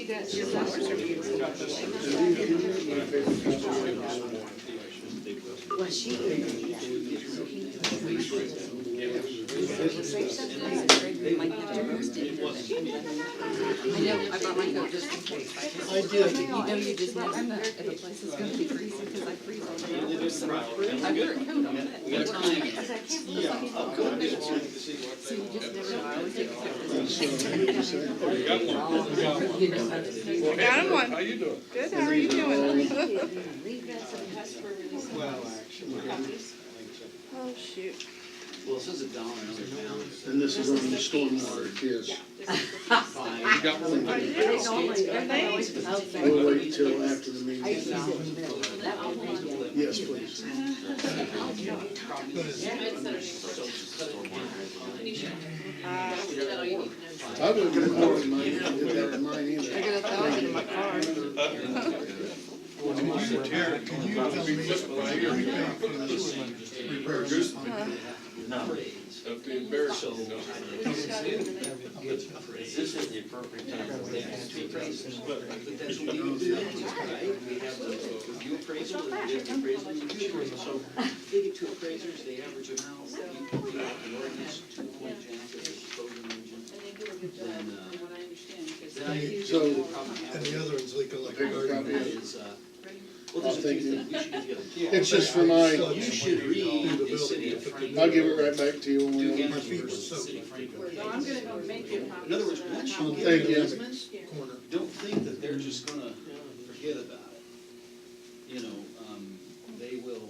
does. Your flowers are beautiful. Well, she is. I know, I brought my coat just in case. I did. You know, you just never know if a place is gonna be freezing, because I freeze all the time. So I put a coat on it. So you just never know. I always take a I got him one. How you doing? Good, how are you doing? Well, actually. Oh, shoot. Well, it says $1 another pound. And this is on the stormwater, yes. You got one? I do. And they, We'll wait till after the meeting. Yes, please. I wouldn't get mine, did that in mine either. I got 1,000 in my car. Can you tell me what you pay for this repairs? Don't be embarrassed. This is the appropriate time for the appraisal. But that's what we do. We have a review appraisal, and we have the appraisal and review appraisal. So they get two appraisers, they average them out, you put an ordinance, 2-point jack, if it's program agent. So, and the other one's leaking like a garden. Well, there's a few things we should get together. It's just for my, You should read the city of Franklin. I'll give it right back to you when we're Dugan on my feet. versus City of Franklin. So I'm gonna go make you a copy. In other words, once you Thank get you. an easement, Corner. don't think that they're just gonna forget about it. You know, they will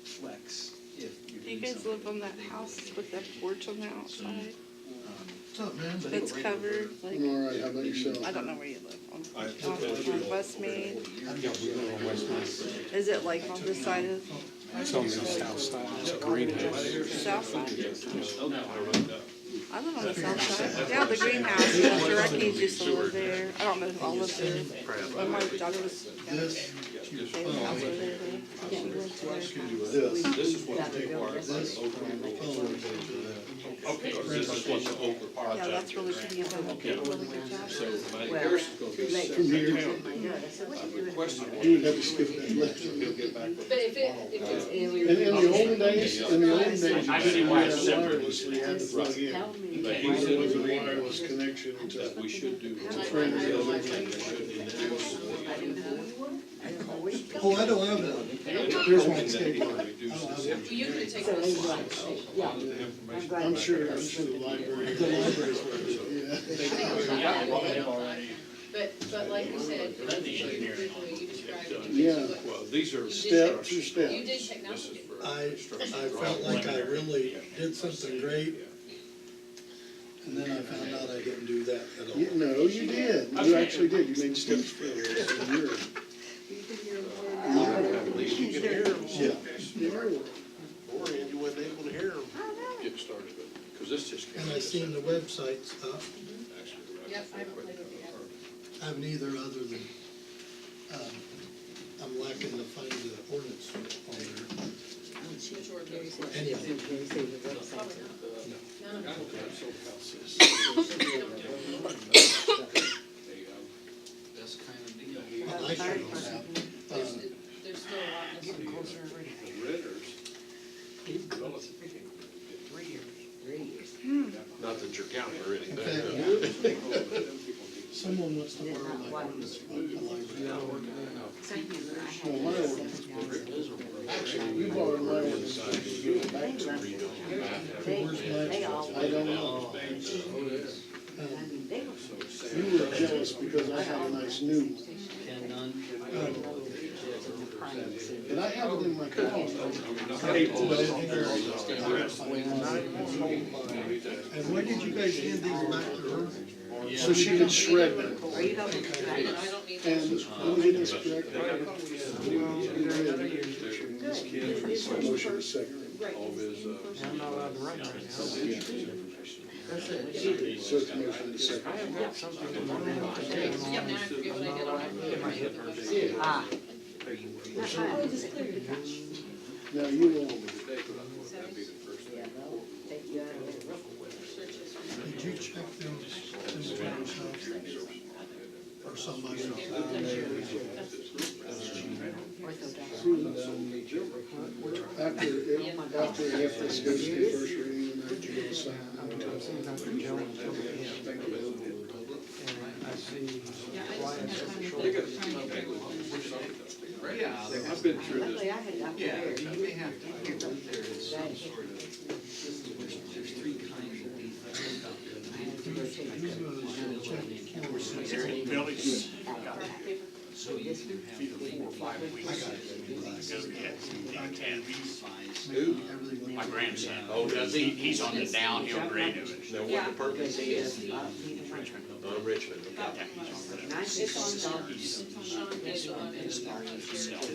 flex if you're Do you doing guys something. live on that house with that porch on the outside? What's up, man? That's covered, like, I'm all right, how about yourself? I don't know where you live, on Westmead? Is it like on this side of, It's on the south side, it's a greenhouse. south side? I live on the south side. Yeah, the greenhouse, Mr. Recky used to live there. I don't know if all live there. When my daughter was, This, they had a house over there. She went to there. This is what the people are. Okay, this is what the Oakland Park. Yeah, that's really pretty. You've done a really good job. So my Harris is gonna be from here, I requested one. you would have to skip that left. He'll get back with But if it's. And in the olden days, you didn't have wireless, we had to plug in. But he There said was a wireless connection to that we should do. friends. Oh, I don't have one. Here's my escape line. You could take this one. I'm sure the library. The library's where But like you said, originally you described it. Yeah. Well, these are. Step to step. You did technology. I felt like I really did something great, and then I found out I didn't do that at all. No, you did. You actually did. You made steps forward. At least you can hear them. Yeah. Beforehand, you wasn't able to hear them get started, because this just. And I seen the website stuff. Yep, I haven't played with it yet. I haven't either, other than, I'm lacking to find the ordinance on there. Which were very simple. Anyhow, That's kind of deal. I should have. There's still a lot missing. Not that you're counting or anything. Someone wants to borrow my ordinance from the library. Well, my ordinance, actually, you borrowed my ordinance. Give it back to me. Where's my, I don't know. You were jealous because I had a nice new one. And I have it in my car. and when did you guys hand these back to her? So she could shred them. I don't need And when we get this correct, motion is second. All of his, So it's motion is second. Yeah, now I forget what I did on Now you will, Did you check them? for somebody. After, if this goes to first reading, and then you go sign. I'm seeing Dr. Jones come in, and I see Wyatt at the shoulder. Yeah, I've been through this. Yeah, you may have to hear that there is some sort of, there's three kinds of defects out there. So you can have 4 or 5 weeks. Who? My grandson. Oh, does he? He's on the downhill grade of it. Now, what department is he in? Richmond. Oh, Richmond, okay. Yeah, he's on Richmond. He's on his himself.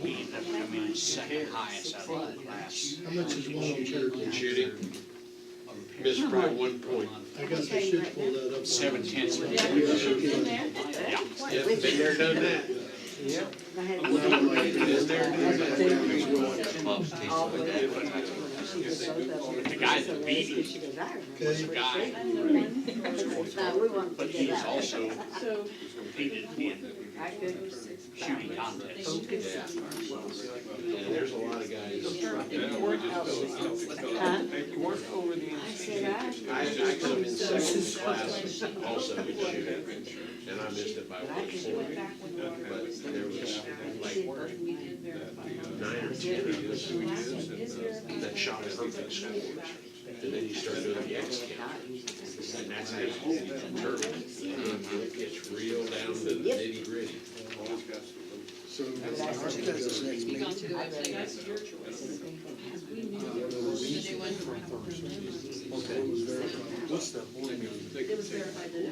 We ended up coming in second highest out of the class. How much is one of them In shooting? Missed by 1 point. I guess I should pull that up. 7/10. Yeah. Yep, been there, done that. Yep. Been there, done The guy that beat him was a guy, but he was also competed in shooting contests. Yeah, there's a lot of guys. You weren't over the. I come in second in class also in shooting, and I missed it by 1 point. But there was like 9 or 10 of us that shot perfect scores. And then you start doing the X count. And that's how you determine. It gets real down to the nitty gritty. So, this next meeting. What's the board meeting? It was verified that it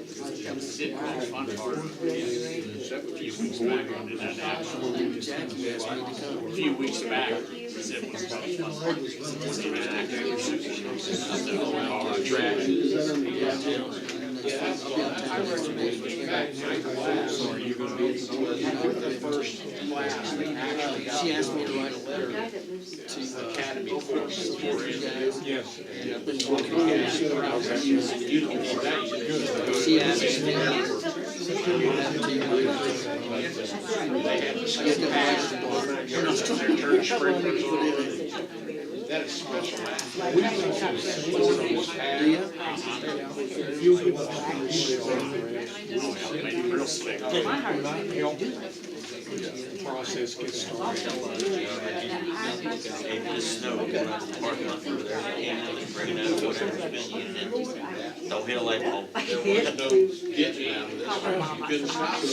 was. Did the fun part. A few weeks back, I did that now. A few weeks back, said it was probably The first class, they actually got. She asked me to write a letter to Academy Force. Yes. And I've been working on it. You don't need that. She asked me. They had to skip past their church sprinklers on. That is special. real slick. Process gets started. It just snowed right at the parking lot over there, and bring it out, whatever's been used in, don't hit a light bulb. There was no getting out of this. You couldn't stop it.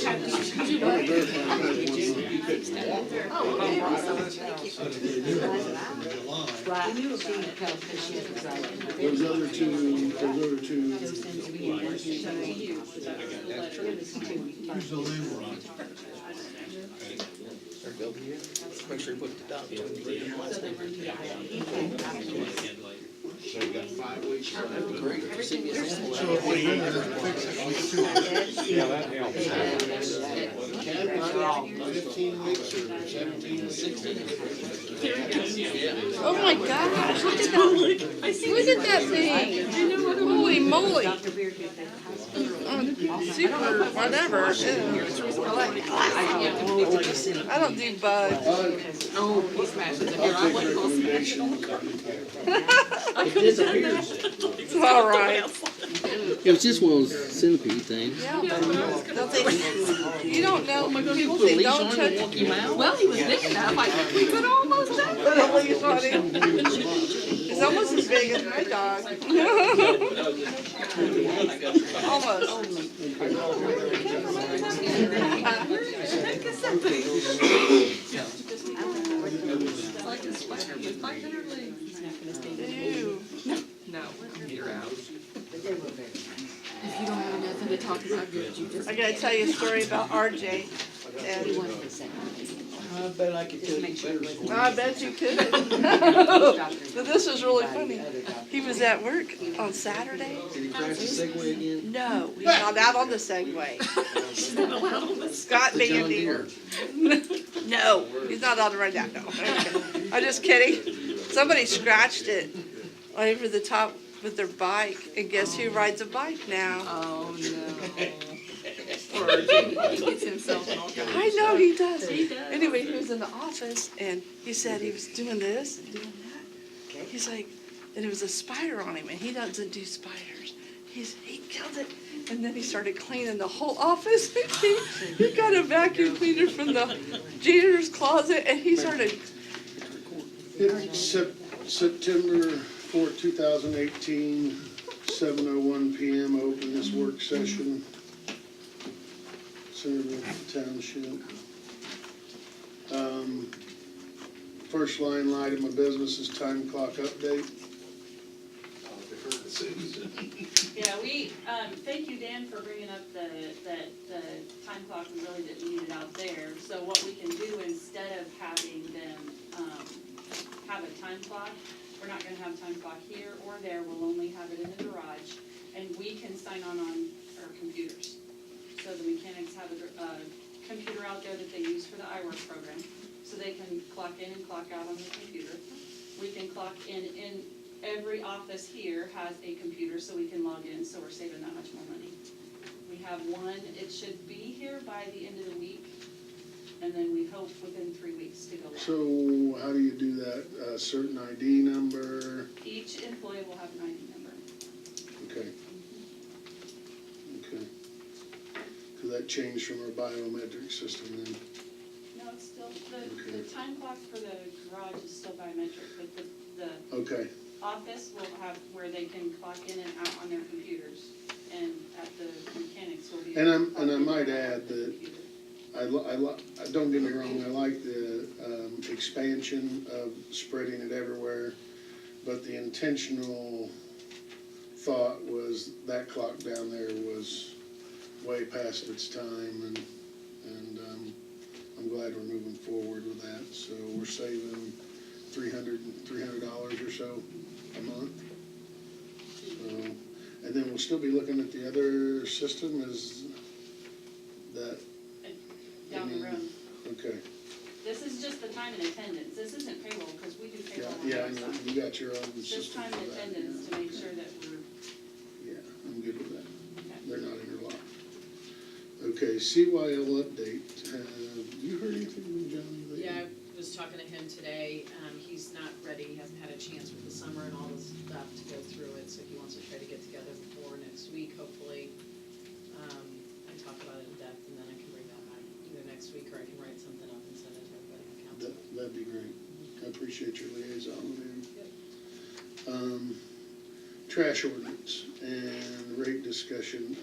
Those other two. Who's the landlord? Make sure you put the dot between the last name. So you got 5 weeks. Great. So if we do that, fix it, we do. Yeah, that helps. Cat, 15 weeks or 17, 16. Oh my gosh, look at that, look at that thing. Holy moly. Super, whatever. Ew. I don't do bugs. Oh, he smashes it here. I went close. It disappears. It's all right. It was just one of those centipede things. Yeah, but don't they, you don't know, people say don't touch. Well, he was big enough. I think we could almost done it. Put a leash on him. It's almost as big as my dog. Almost. It's like a spider with 500 legs. Ew. No, you're out. If you don't have nothing to talk about, good, you just. I gotta tell you a story about RJ. And I bet I could tell you better. I bet you could. But this was really funny. He was at work on Saturday. Did he crash the Segway again? No, he's not out on the Segway. Scott Van Deer. No, he's not out right now, no. I'm just kidding. Somebody scratched it over the top with their bike, and guess who rides a bike now? Oh, no. for our Jamie. He gets himself in all kinds of I know he does. He does. Anyway, he was in the office and he said he was doing this and doing that. He's like, and it was a spider on him and he doesn't do spiders. He killed it. And then he started cleaning the whole office. He got a vacuum cleaner from the janitor's closet and he started, It's September 4th, 2018, 7:01 PM, open this work session. Centerville Township. First line item of business is time clock update. Yeah, thank you, Dan, for bringing up the time clock. We really didn't need it out there. So what we can do, instead of having them, have a time clock, we're not gonna have time clock here or there, we'll only have it in the garage, and we can sign on our computers. So the mechanics have a computer out there that they use for the iWork program, so they can clock in and clock out on the computer. We can clock in every office here has a computer, so we can log in, so we're saving that much more money. We have one, it should be here by the end of the week, and then we hope within 3 weeks to go live. So how do you do that? A certain ID number? Each employee will have an ID number. Okay. Okay. Cause that changed from our biometric system then. No, it's still, Okay. the time clock for the garage is still biometric, but the Okay, office will have where they can clock in and out on their computers, and at the mechanics will be. And able to clock I in might and out on add the that computer. don't get me wrong, I like the expansion of spreading it everywhere, but the intentional thought was that clock down there was way past its time, and I'm glad we're moving forward with that. So we're saving $300 or so a month. So, and then we'll still be looking at the other system, is that? Down the road. Okay, This is just the time and attendance. This isn't payroll, because we do yeah, payroll on yeah, our I know, side. you got your own It's system just time for and that. attendance to make sure that we're, Yeah, I'm good with that. okay. They're not interlocked. Okay, CYL update. Have you heard anything from Johnny lately? Yeah, I was talking to him today, he's not ready, he hasn't had a chance with the summer and all the stuff to go through it, so he wants to try to get together before next week, hopefully. I talk about it in depth, and then I can bring that back either next week, or I can write something up and send it to everybody on council. That'd be great. I appreciate your liaison with him. Yep. Trash ordinance and rate discussion.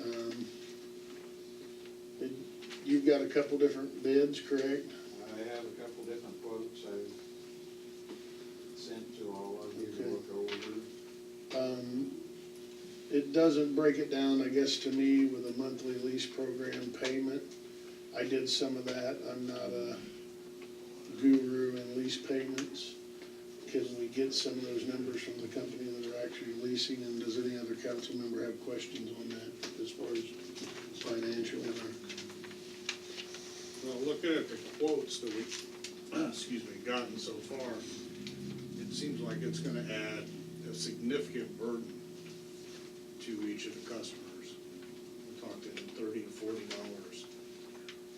You've got a couple different bids, correct? I have a couple different quotes I've sent to all of you to Okay. look over. It doesn't break it down, I guess, to me with a monthly lease program payment. I did some of that. I'm not a guru in lease payments. Can we get some of those numbers from the company that are actually leasing? And does any other council member have questions on that as far as financial? Well, looking at the quotes that we've, gotten so far, it seems like it's gonna add a significant burden to each of the customers. We're talking $30 to $40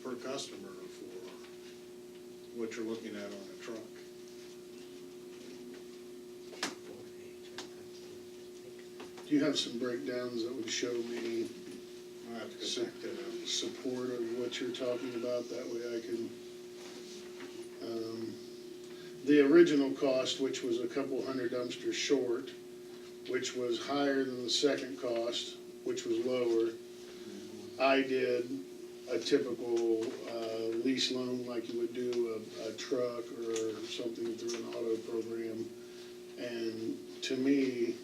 per customer for what you're looking at on a truck. Do you have some breakdowns that would show me I have to go back to them. support of what you're talking about? That way I can, the original cost, which was a couple hundred dumpsters short, which was higher than the second cost, which was lower. I did a typical lease loan like you would do a truck or something through an auto program. And to me,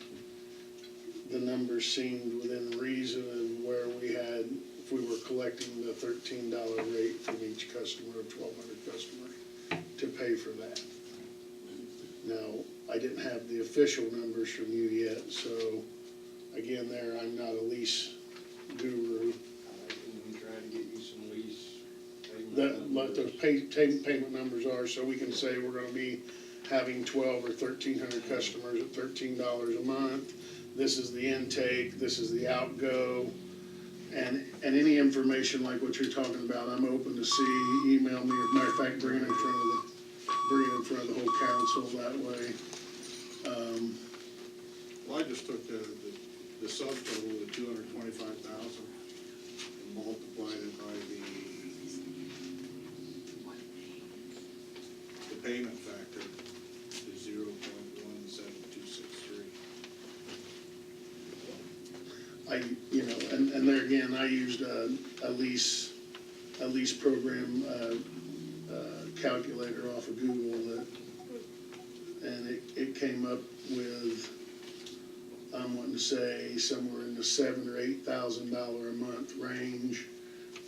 the numbers seemed within reason of where we had, if we were collecting the $13 rate from each customer, 1,200 customers, to pay for that. Now, I didn't have the official numbers from you yet, so again, there, I'm not a lease guru. I can try to get you some lease. What those payment numbers are, so we can say we're gonna be having 1,200 or 1,300 customers at $13 a month. This is the intake, this is the outgo, And any information like what you're talking about, I'm open to see, email me, as a matter of fact, bring it in front of the whole council that way. Well, I just took the subtotal, the 225,000, and multiplied it by the payment factor is 0.17263. And there again, I used a lease program, calculator off of Google and it came up with, I'm wanting to say somewhere in the $7,000 or $8,000 a month range,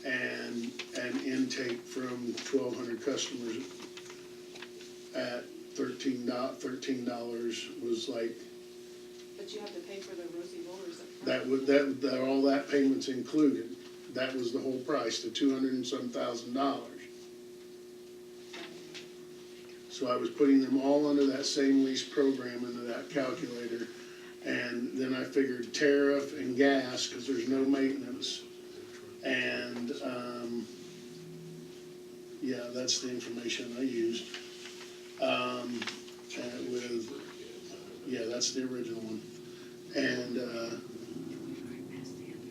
and an intake from 1,200 customers at $13 was like, But you have to pay for the rosy rollers up front. all that payment's included. That was the whole price, the $200 and some thousand. So I was putting them all under that same lease program into that calculator. And then I figured tariff and gas, cause there's no maintenance. And, yeah, that's the information I used. And that's the original one. And,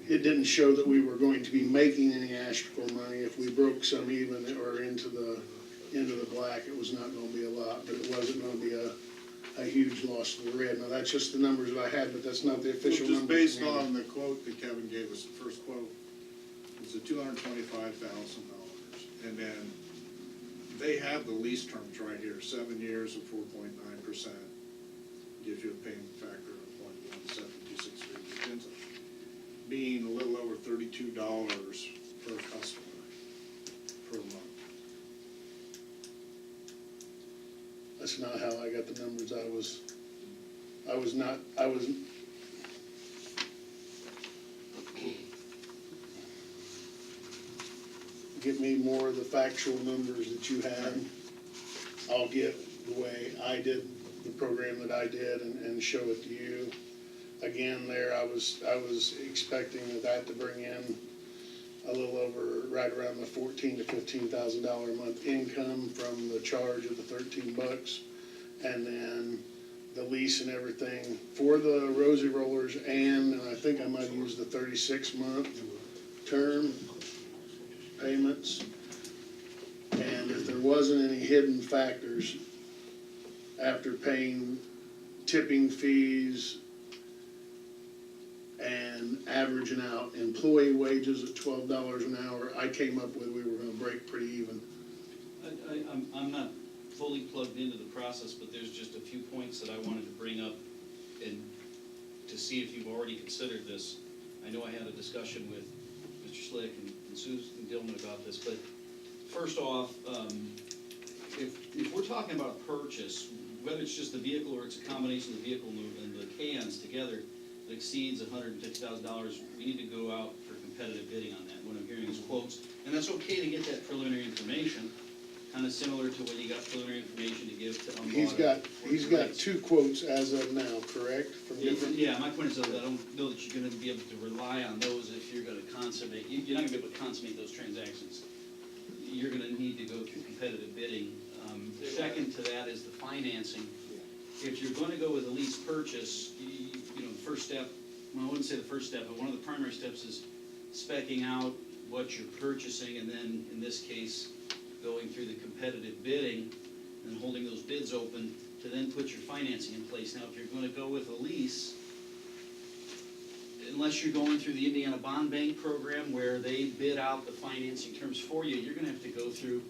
it didn't show that we were going to be making any astronaut money. If we broke some even or into the black, it was not gonna be a lot, but it wasn't gonna be a huge loss to the red. Now, that's just the numbers that I had, but that's not the official Well, numbers. just based on the quote that Kevin gave us, the first quote, was the $225,000. And then they have the lease terms right here, 7 years at 4.9%, gives you a payment factor of 0.17263, which ends up being a little over $32 per customer per month. That's not how I got the numbers. I was get me more of the factual numbers that you had. I'll get the way I did the program that I did and show it to you. Again, there, I was expecting that to bring in a little over, right around the $14,000 to $15,000 a month income from the charge of the $13, and then the lease and everything for the rosy rollers, and I think I might use the 36-month term payments. And if there wasn't any hidden factors after paying tipping fees and averaging out employee wages at $12 an hour, I came up with we were gonna break pretty even. I'm not fully plugged into the process, but there's just a few points that I wanted to bring up and to see if you've already considered this. I know I had a discussion with Mr. Slick and Susan Dillman about this, but first off, if we're talking about a purchase, whether it's just the vehicle or it's a combination of the vehicle and the cans together, that exceeds $150,000, we need to go out for competitive bidding on that. What I'm hearing is quotes, and that's okay to get that preliminary information, kind of similar to when you got preliminary information to give to unbought. He's got 2 quotes as of now, correct? From different. Yeah, my point is that I don't know that you're gonna be able to rely on those if you're gonna consummate, you're not gonna be able to consummate those transactions. You're gonna need to go through competitive bidding. Second to that is the financing. If you're gonna go with a lease purchase, you know, the first step, well, I wouldn't say the first step, but one of the primary steps is speccing out what you're purchasing, and then, in this case, going through the competitive bidding and holding those bids open to then put your financing in place. Now, if you're gonna go with a lease, unless you're going through the Indiana Bond Bank program where they bid out the financing terms for you, you're gonna have to go through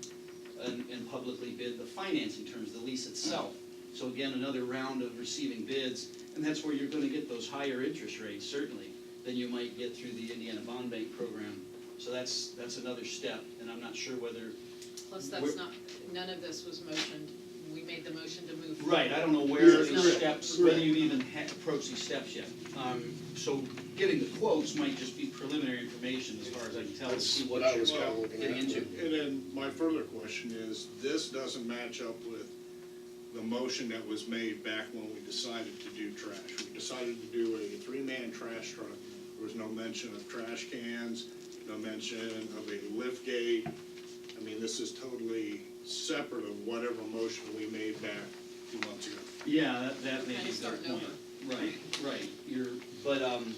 and publicly bid the financing terms, the lease itself. So again, another round of receiving bids, and that's where you're gonna get those higher interest rates, certainly, than you might get through the Indiana Bond Bank program. So that's another step, and I'm not sure whether. Plus, that's not, none of this was motioned, we made the motion to move. Right, I don't know where This is these not- steps, whether you've even approached these steps yet. So getting the quotes might just be preliminary information as far as I can tell, to see what That's what I was you're kinda looking getting at. into. And then my further question is, this doesn't match up with the motion that was made back when we decided to do trash. We decided to do a 3-man trash truck. We was no mention of trash cans, no mention of a lift gate. I mean, this is totally separate of whatever motion we made back 2 months ago. Yeah, that may Kinda be a good starting point. over. Right, but, and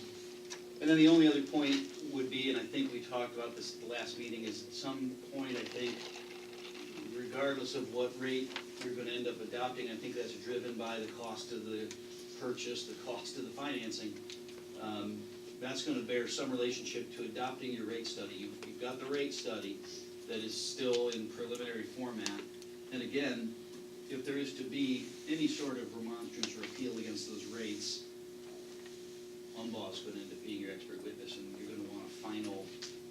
then the only other point would be, and I think we talked about this at the last meeting, is at some point, I think, regardless of what rate you're gonna end up adopting, I think that's driven by the cost of the purchase, the cost of the financing. That's gonna bear some relationship to adopting your rate study. You've got the rate study that is still in preliminary format. And again, if there is to be any sort of remonstrance or appeal against those rates, UMBA's gonna end up being your expert witness, and you're gonna want a final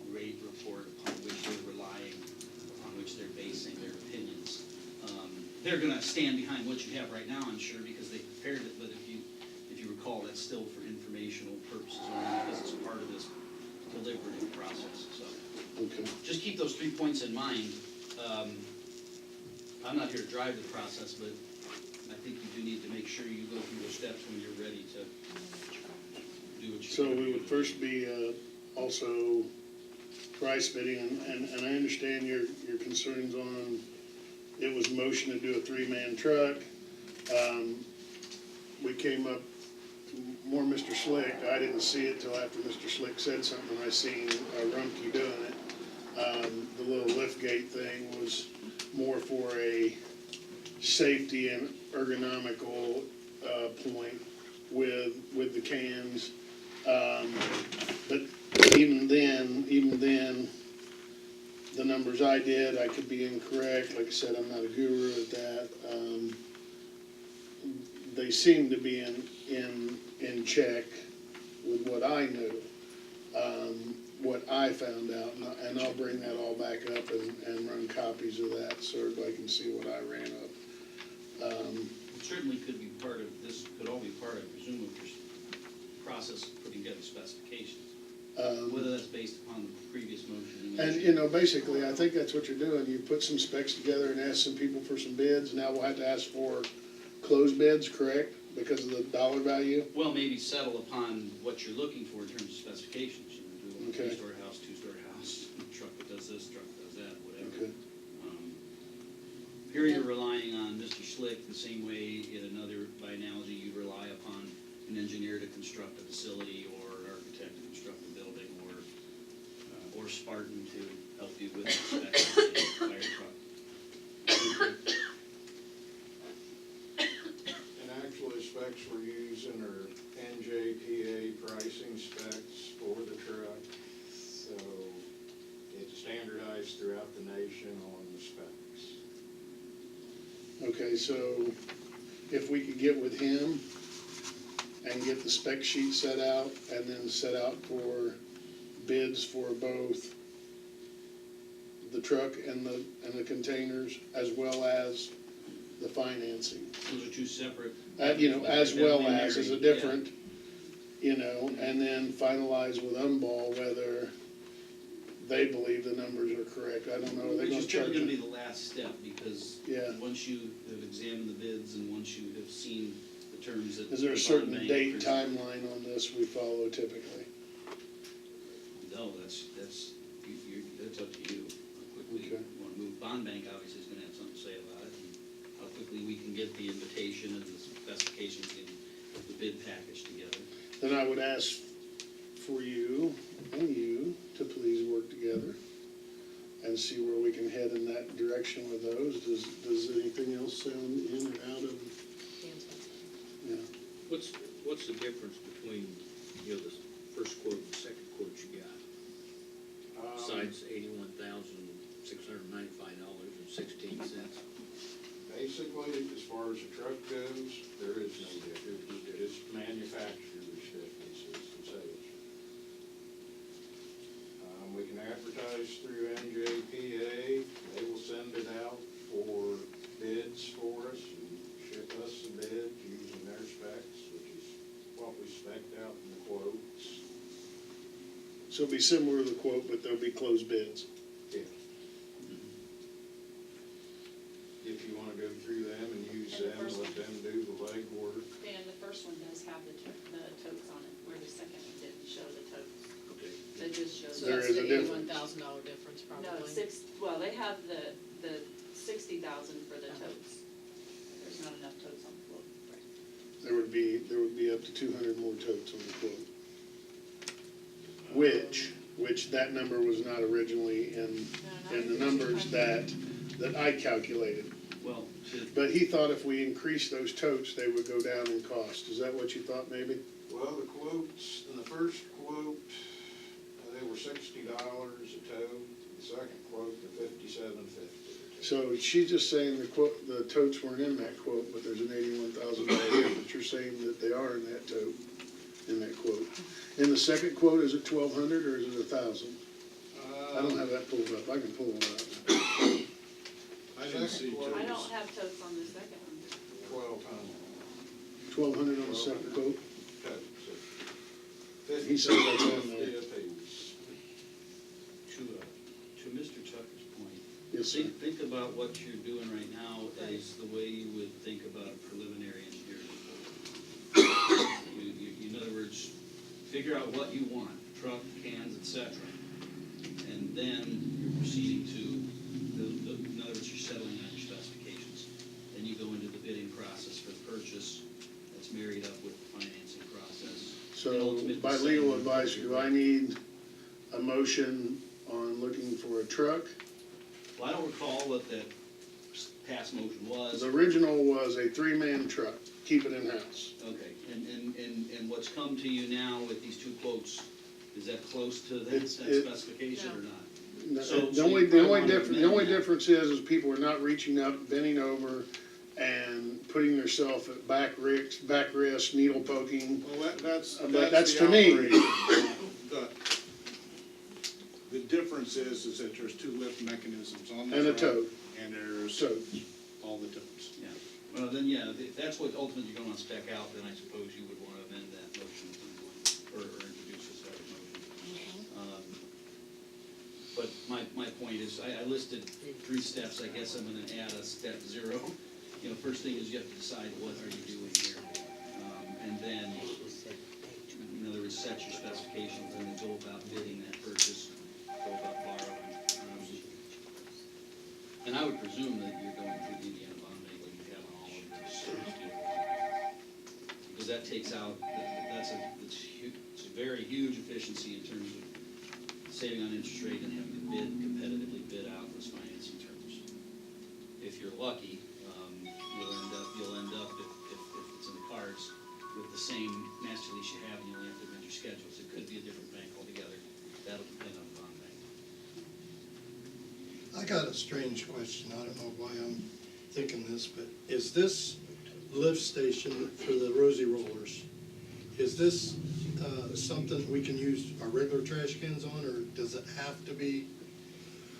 rate report upon which they're relying, upon which they're basing their opinions. They're gonna stand behind what you have right now, I'm sure, because they prepared it, but if you recall, that's still for informational purposes only, because it's part of this deliberative process, so. Okay. Just keep those 3 points in mind. I'm not here to drive the process, but I think you do need to make sure you go through those steps when you're ready to do what you. So we would first be also price bidding, and I understand your concerns on, it was motion to do a 3-man truck. We came up, more Mr. Slick, I didn't see it till after Mr. Slick said something, I seen Rumpke doing it. The little lift gate thing was more for a safety and ergonomical point with the cans. But even then, the numbers I did, I could be incorrect. Like I said, I'm not a guru at that. They seem to be in check with what I knew, what I found out, and I'll bring that all back up and run copies of that so everybody can see what I ran up. It certainly could be part of, this could all be part of, presumably, your process of putting together specifications. Whether that's based upon the previous motion. And, basically, I think that's what you're doing. You put some specs together and ask some people for some bids. Now we'll have to ask for closed bids, correct? Because of the dollar value? Well, maybe settle upon what you're looking for in terms of specifications. You know, do a Okay. three-story house, two-story house, truck that does this, truck that does that, whatever. Okay. Here you're relying on Mr. Schlick the same way in another, by analogy, you rely upon an engineer to construct a facility or an architect to construct a building or Spartan to help you with the specs of the fire truck. And actually, specs we're using are NJPA pricing specs for the truck. So it's standardized throughout the nation on the specs. Okay, so if we could get with him and get the spec sheet set out and then set out for bids for both the truck and the containers as well as the financing. Those are two separate. As well as a Yeah. different, and then finalize with Umball whether they believe the numbers are correct. I don't know, are they Which gonna is charge typically gonna be them? the last step, because Yeah. once you have examined the bids and once you have seen the terms that. Is there a the certain bond bank date presents- timeline on this we follow typically? No, that's up to you. How quickly you Okay. want to move. Bond bank obviously is gonna have something to say about it, and how quickly we can get the invitation and the specifications and the bid package together. Then I would ask for you and you to please work together and see where we can head in that direction with those. Does anything else sound in or out of, yeah? What's the difference between, the first quote and second quote you got? Besides $81,695.16. Basically, as far as the truck goes, there is no difference. It is manufacturer's differences in sales. We can advertise through NJPA. They will send it out for bids for us and ship us the bids using their specs, which is what we spec'd out in the quotes. So it'll be similar to the quote, but there'll be closed bids. Yeah. If you wanna go through them and use And the them, first let them do the legwork. Dan, the first one does have the totes on it, where the second one didn't show the totes. just shows. So There that's is the a difference. $81,000 difference probably. No, well, they have the 60,000 for the totes. There's not enough totes on the float. There would be up to 200 more totes on the quote. Which that number was not originally in the numbers that I calculated. Well, But he thought if we increased those totes, they would go down in cost. Is that what you thought maybe? Well, the quotes, in the first quote, they were $60 a tote. The second quote, they're $57.50. So she's just saying the totes weren't in that quote, but there's an $81,000 difference. You're saying that they are in that tote, in that quote. In the second quote, is it 1,200 or is it 1,000? I don't have that pulled up. I can pull it up. I didn't see Second quote. I totes. don't have totes on the second one. 1,200 1,200 on the second quote? totes. He says that's on there. $57.50 apiece. to Mr. Tucker's point, Yes, sir. think about what you're doing right now as the way you would think about a preliminary engineering report. In other words, figure out what you want, truck, cans, et cetera. And then you're proceeding to, in other words, you're settling on your specifications. Then you go into the bidding process for the purchase that's married up with the financing process. And So ultimately by setting legal the advice, appropriate do I rate. need a motion on looking for a truck? Well, I don't recall what that past motion was. The original was a 3-man truck, keep it in-house. Okay, and what's come to you now with these two quotes, is that close to that It's- specification or not? So The you probably wanna amend that. difference is people are not reaching up, bending over, and putting themselves at back risk, needle poking. Well, that's That's the to me. outrage. The difference is that there's 2 lift mechanisms on the And a truck, tote. and there's Totes. all the totes. Yeah, well, then, yeah, if that's what ultimately you're gonna spec out, then I suppose you would wanna amend that motion at some point, or introduce a separate motion. But my point is, I listed 3 steps, I guess I'm gonna add a step 0. You know, first thing is you have to decide what are you doing here. And then, in other words, set your specifications and then go about bidding that purchase, go about borrowing. And I would presume that you're going through the Indiana bond bank like you have on all of this. Because that takes out, it's a very huge efficiency in terms of saving on interest rate and having to competitively bid out those financing terms. If you're lucky, you'll end up, if it's in the cards, with the same master lease you have, and you only have to amend your schedules. It could be a different bank altogether. That'll depend on the bond bank. I got a strange question, I don't know why I'm thinking this, but is this lift station for the Rosie Rollers, is this something we can use our regular trash cans on, or does it have to be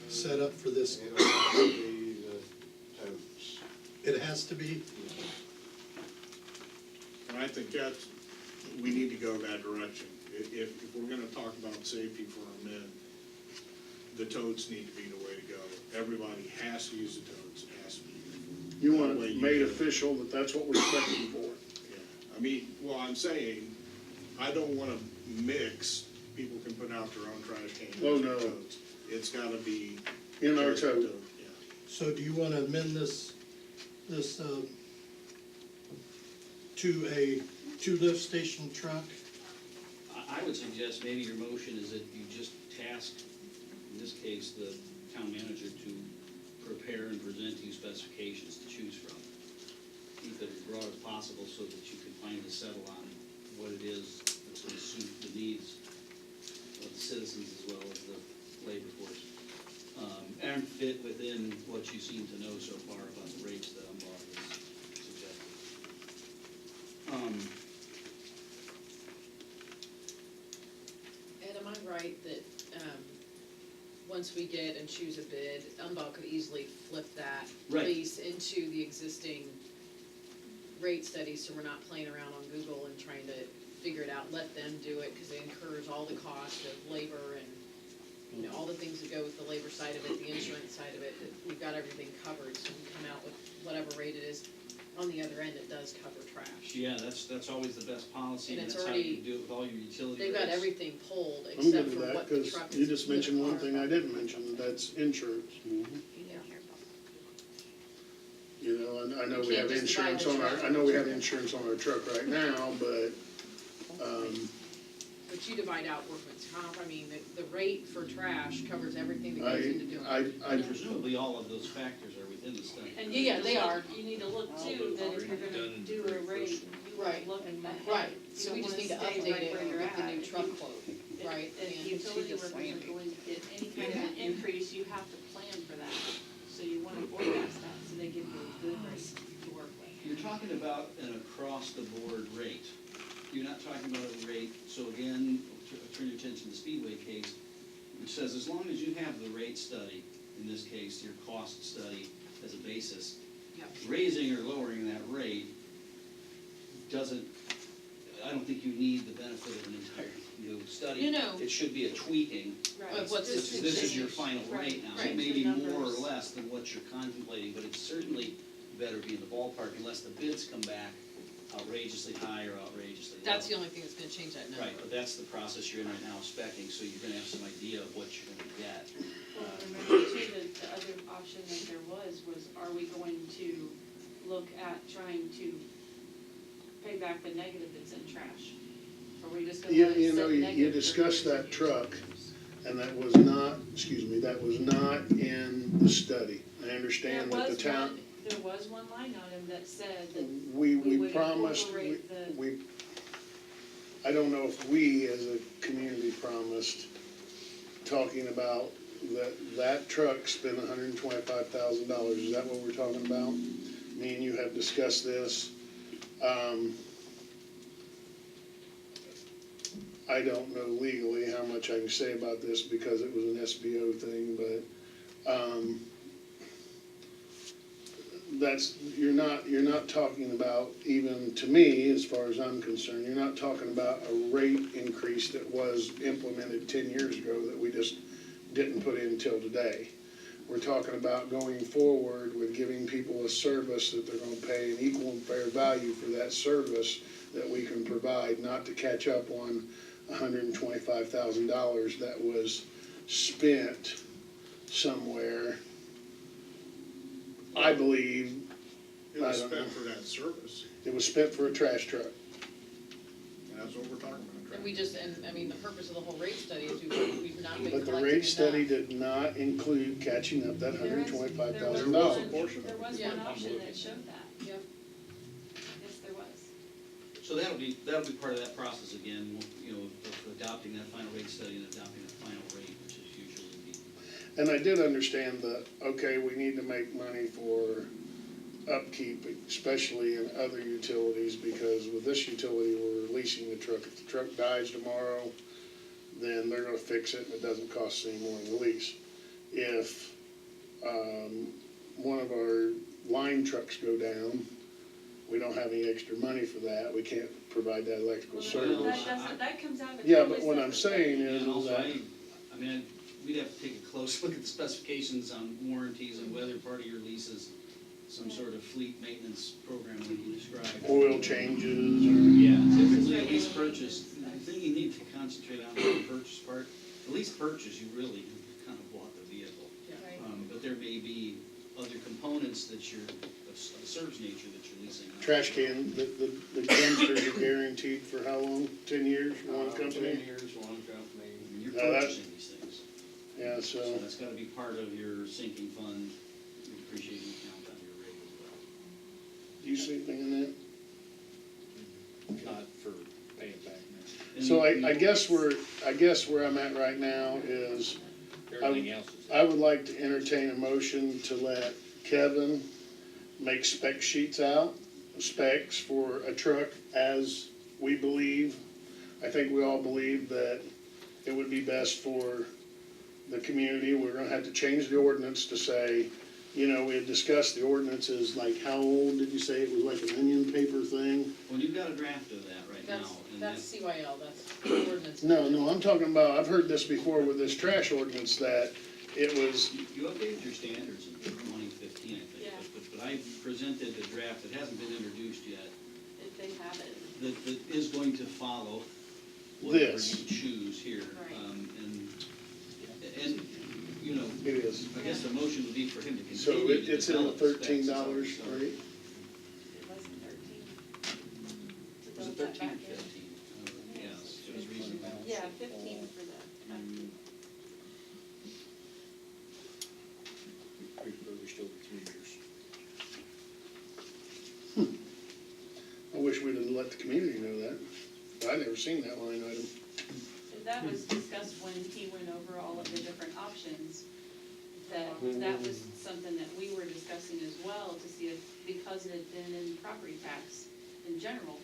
set up for this? It'll have to be the totes. It has to be? And I think we need to go that direction. If we're gonna talk about safety for our men, the totes need to be the way to go. Everybody has to use the totes, it has to be uniform. You That want way it you made can- official that that's what we're expecting for. Yeah. I mean, well, I'm saying, I don't wanna mix, people can put out their own trash cans. Oh, and no. totes. It's gotta be. In our just a tote. Yeah. So do you want to amend this to a 2-lift station truck? I would suggest maybe your motion is that you just task, in this case, the town manager to prepare and present you specifications to choose from. Keep it as broad as possible so that you can finally settle on what it is that's going to suit the needs of the citizens as well as the labor force. And fit within what you seem to know so far about the rates that Umbach has suggested. Ed, am I right that, once we get and choose a bid, Umbach could easily flip that Right. lease into the existing rate study, so we're not playing around on Google and trying to figure it out, let them do it, cause it incurs all the cost of labor and, you know, all the things that go with the labor side of it, the insurance side of it, that we've got everything covered, so we come out with whatever rate it is. on the other end, it does cover trash. Yeah, that's always the best policy, And and it's that's how you already- do it with all your utility They've got rates. everything pulled I'm except good for with that, what the because truck is. you just mentioned one the thing car. I didn't mention, that's insurance. You know, and I know You we can't have just divide insurance the on our, truck. I know we have insurance on our truck right now, but, But you divide out workman's comp, I mean, the rate for trash covers everything that goes into doing it. I, Presumably all of those factors are within the study. And Yeah, they are. You need to look too, that if you're gonna do a rate, you Right. wanna look at that. Right, You so don't we just wanna need to stay update right it where you're with the at. new If truck you- quote, If- right? If And utility workers are going to get any kind of an increase, you have to plan for that. So you wanna forecast that, so they give you a good rate to work with. You're talking about an across-the-board rate. You're not talking about a rate, so again, turn your attention to the Speedway case, which says as long as you have the rate study, in this case, your cost study as a basis, Yep. raising or lowering that rate doesn't, I don't think you need the benefit of an entire new study. No. It should be a tweaking. Of what's Just to This is your change. final Right, rate now. right, It may the be more or numbers. less than what you're contemplating, but it's certainly better be in the ballpark unless the bids come back outrageously high or outrageously low. That's the only thing that's gonna change that number. Right, but that's the process you're in right now, spec'ing, so you're gonna have some idea of what you're gonna get. Well, remember too, the other option that there was are we going to look at trying to pay back the negative that's in trash? Or are we just gonna you, let it you know, sit you negative for discussed years that and years? truck, and that was not, that was not in the study. I understand that the town, There was one line item that said that we would promised, incorporate the. we, I don't know if we as a community promised, talking about that truck spent $125,000, is that what we're talking about? Me and you have discussed this. I don't know legally how much I can say about this because it was an SBO thing, but, you're not talking about, even to me, as far as I'm concerned, you're not talking about a rate increase that was implemented 10 years ago that we just didn't put in till today. We're talking about going forward with giving people a service that they're gonna pay an equal and fair value for that service that we can provide, not to catch up on $125,000 that was spent somewhere. I believe, It was I don't know. spent for that service, It was spent for a trash truck. and that's what we're talking about. And we just, and I mean, the purpose of the whole rate study is we've not been But the collecting rate study enough. did not include catching up that There is- $125,000. There was portion one, of there was Yeah. one option that showed that. Yep. Yes, there was. So that'll be part of that process again, you know, of adopting that final rate study and adopting that final rate, which is usually the. And I did understand that, okay, we need to make money for upkeep, especially in other utilities, because with this utility, we're leasing the truck. If the truck dies tomorrow, then they're gonna fix it and it doesn't cost any more than the lease. If, one of our line trucks go down, we don't have any extra money for that, we can't provide that electrical Well, service. that doesn't, that comes out of a Yeah, totally but what I'm separate saying thing. is And also, that, I mean, we'd have to take a close look at the specifications on warranties and whether part of your lease is some sort of fleet maintenance program like you described. oil changes, or, Yeah, typically a lease purchase, the thing you need to concentrate on is the purchase part. The lease purchase, you really kind of bought the vehicle. Right. But there may be other components that you're, of a service nature that you're leasing. trash can, the dumpsters are guaranteed for how long? 10 years, one 10 company? years, one company. And you're Now that- purchasing these things. Yeah, So so, that's gotta be part of your sinking fund, your depreciating account on your rate as well. do you see anything in that? Not for paying back now. So I guess where I'm at right now is, Everything else is. I would like to entertain a motion to let Kevin make spec sheets out, specs for a truck as we believe. I think we all believe that it would be best for the community. We're gonna have to change the ordinance to say, you know, we had discussed the ordinance is like, how old did you say? It was like an onion paper thing? Well, you've got a draft of that right now, and That's CYL, that's ordinance. No, I'm talking about, I've heard this before with this trash ordinance, that it was, You updated your standards in 2015, I think, Yeah. but I presented a draft that hasn't been introduced yet, If they have it. that is going to follow whatever This. you choose here. Right. And, you know, it is. I guess the motion would be for him to So continue to it's in the develop specs. $13 So- rate? It wasn't 13. To Was it build that 13 or back in. 15? Yes, it was reasonable. Yeah, 15 for the, Refurbished over 3 years. I wish we'd have let the community know that. I never seen that line item. that was discussed when he went over all of the different options. That was something that we were discussing as well, to see if, because it had been in property tax in general,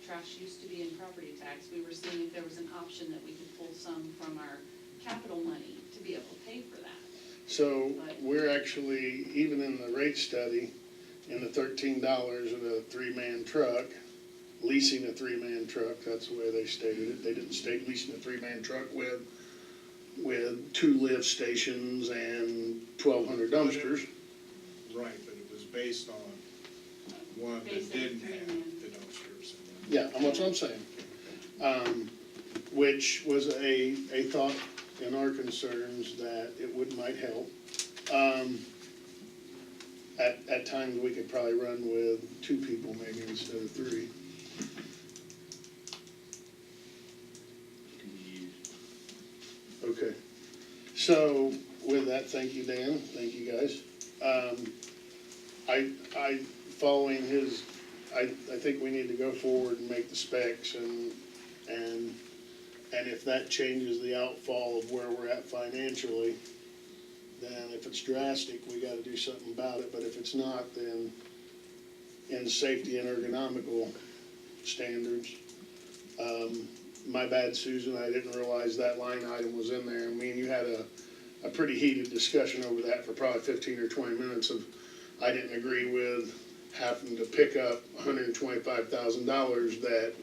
trash used to be in property tax, we were seeing if there was an option that we could pull some from our capital money to be able to pay for that. So we're actually, even in the rate study, in the $13 of a 3-man truck, leasing a 3-man truck, that's the way they stated it. They didn't state leasing a 3-man truck with 2 lift stations and 1,200 dumpsters. Right, but it was based on one that Based on didn't have three-man. the dumpsters. Yeah, and that's what I'm saying. Which was a thought in our concerns that it might help. At times, we could probably run with 2 people maybe instead of 3. Okay, so with that, thank you, Dan, thank you, guys. Following his, I think we need to go forward and make the specs and if that changes the outfall of where we're at financially, then if it's drastic, we gotta do something about it, but if it's not, then in safety and ergonomical standards, my bad, Susan, I didn't realize that line item was in there. Me and you had a pretty heated discussion over that for probably 15 or 20 minutes of, I didn't agree with having to pick up $125,000 that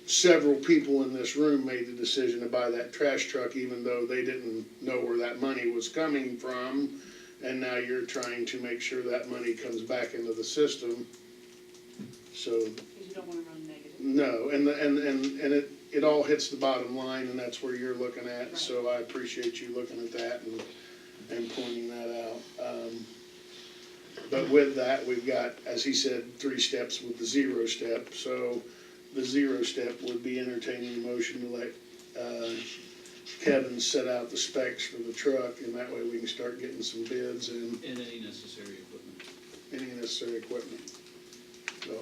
several people in this room made the decision to buy that trash truck even though they didn't know where that money was coming from. And now you're trying to make sure that money comes back into the system. So Because you don't wanna run negative. no, and it all hits the bottom line, and that's where you're looking at, so I appreciate you looking at that and pointing that out. But with that, we've got, as he said, 3 steps with the 0 step, so the 0 step would be entertaining a motion to let, Kevin set out the specs for the truck, and that way we can start getting some bids and And any necessary equipment. any necessary equipment. So,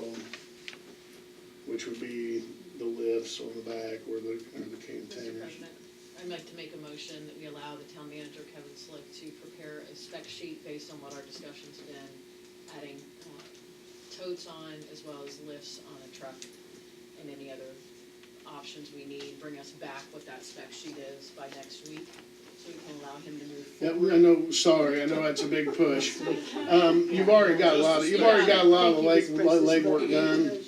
which would be the lifts on the back or the Mr. containers. President, I'd like to make a motion that we allow the town manager, Kevin Slick, to prepare a spec sheet based on what our discussion's been, adding totes on as well as lifts on a truck and any other options we need, bring us back what that spec sheet is by next week, so we can allow him to move Yeah, forward. I know, sorry, I know that's a big push. You've already got a lot of, legwork done.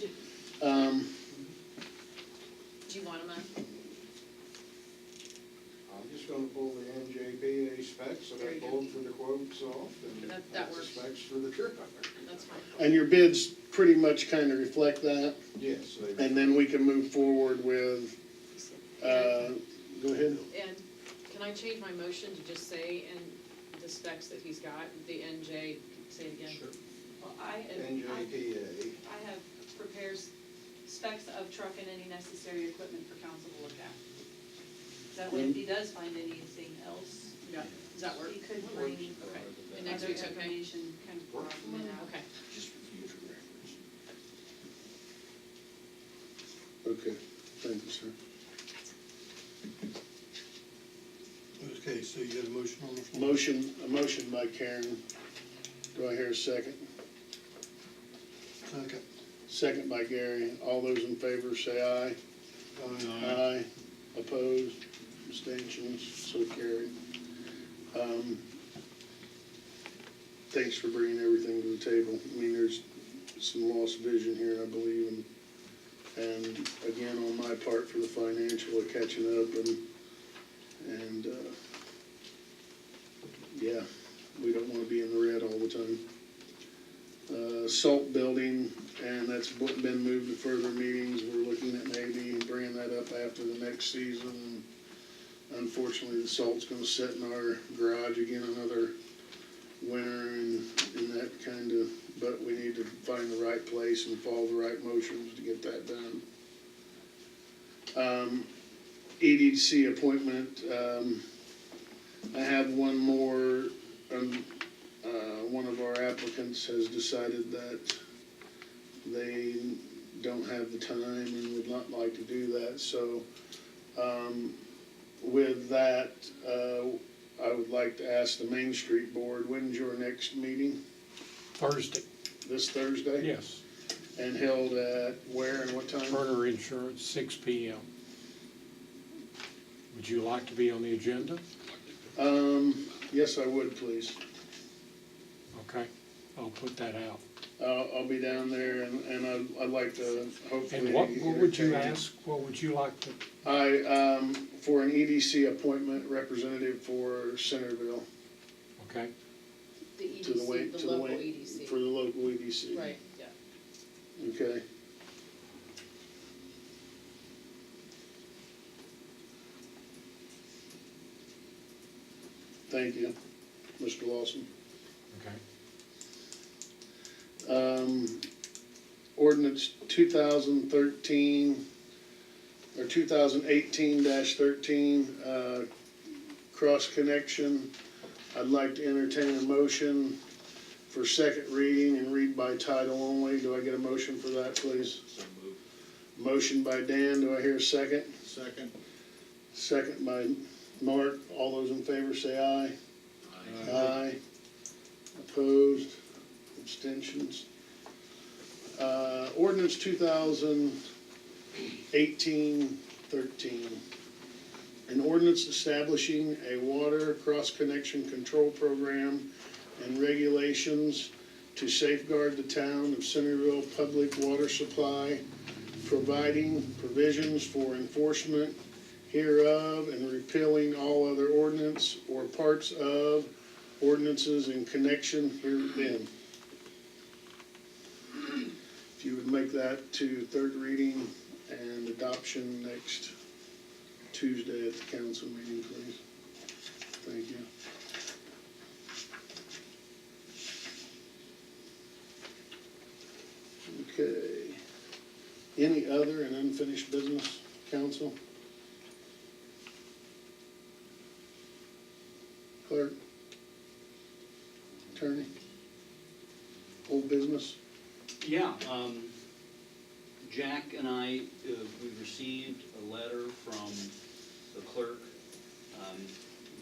Do you want him to? I'm just gonna pull the NJPA specs that I pulled for the quotes off and That that's the works. specs for the truck. That's fine. And your bids pretty much kind of reflect that, Yes, they. and then we can move forward with, go ahead. And can I change my motion to just say in the specs that he's got, the NJ, say it again? Sure. Well, NJPA. I have prepares specs of truck and any necessary equipment for council to look at. That way, if he does find anything else, Yeah, does that work? he could bring Okay. And next other week's okay? information kind of broaden it out. Okay. Just for future reference. Okay, thank you, sir. Okay, so you got a motion on the floor? A motion by Karen. Do I hear a second? Second. Second by Gary. All those in favor say aye. Aye. Opposed, abstentions, so carried. Thanks for bringing everything to the table. I mean, there's some lost vision here, I believe, and again, on my part for the financial of catching up and yeah, we don't wanna be in the red all the time. Salt building, and that's been moved to further meetings, we're looking at maybe bringing that up after the next season. Unfortunately, the salt's gonna sit in our garage again another winter and that kinda, but we need to find the right place and follow the right motions to get that done. EDC appointment, I have one more, one of our applicants has decided that they don't have the time and would not like to do that, so, with that, I would like to ask the Main Street Board, when's your next meeting? Thursday, This Thursday? yes. And held at where and what time? Turner Insurance, 6 p.m. Would you like to be on the agenda? Yes, I would, please. Okay, I'll put that out. I'll be down there and I'd like to hopefully. And what would you entertain- ask, what would you like to, For an EDC appointment representative for Centerville, okay? The to the way, EDC, the to the local way, EDC. for the local EDC. Right, yeah. Okay. Thank you, Mr. Lawson. Okay. Ordinance 2013, or 2018-13, cross connection. I'd like to entertain a motion for second reading and read by title only. Do I get a motion for that, please? So moved. Motion by Dan, do I hear a second? Second. Second by Mark. All those in favor say aye. Aye. Opposed? Abstentions? Ordinance 2018-13. An ordinance establishing a water cross-connection control program and regulations to safeguard the town of Centerville public water supply, providing provisions for enforcement hereof and repealing all other ordinance or parts of ordinances in connection herein. If you would make that to third reading and adoption next Tuesday at the council meeting, please. Thank you. Okay. Any other and unfinished business, council? Clerk? Attorney? Old business? Yeah, Jack and I, we received a letter from the clerk,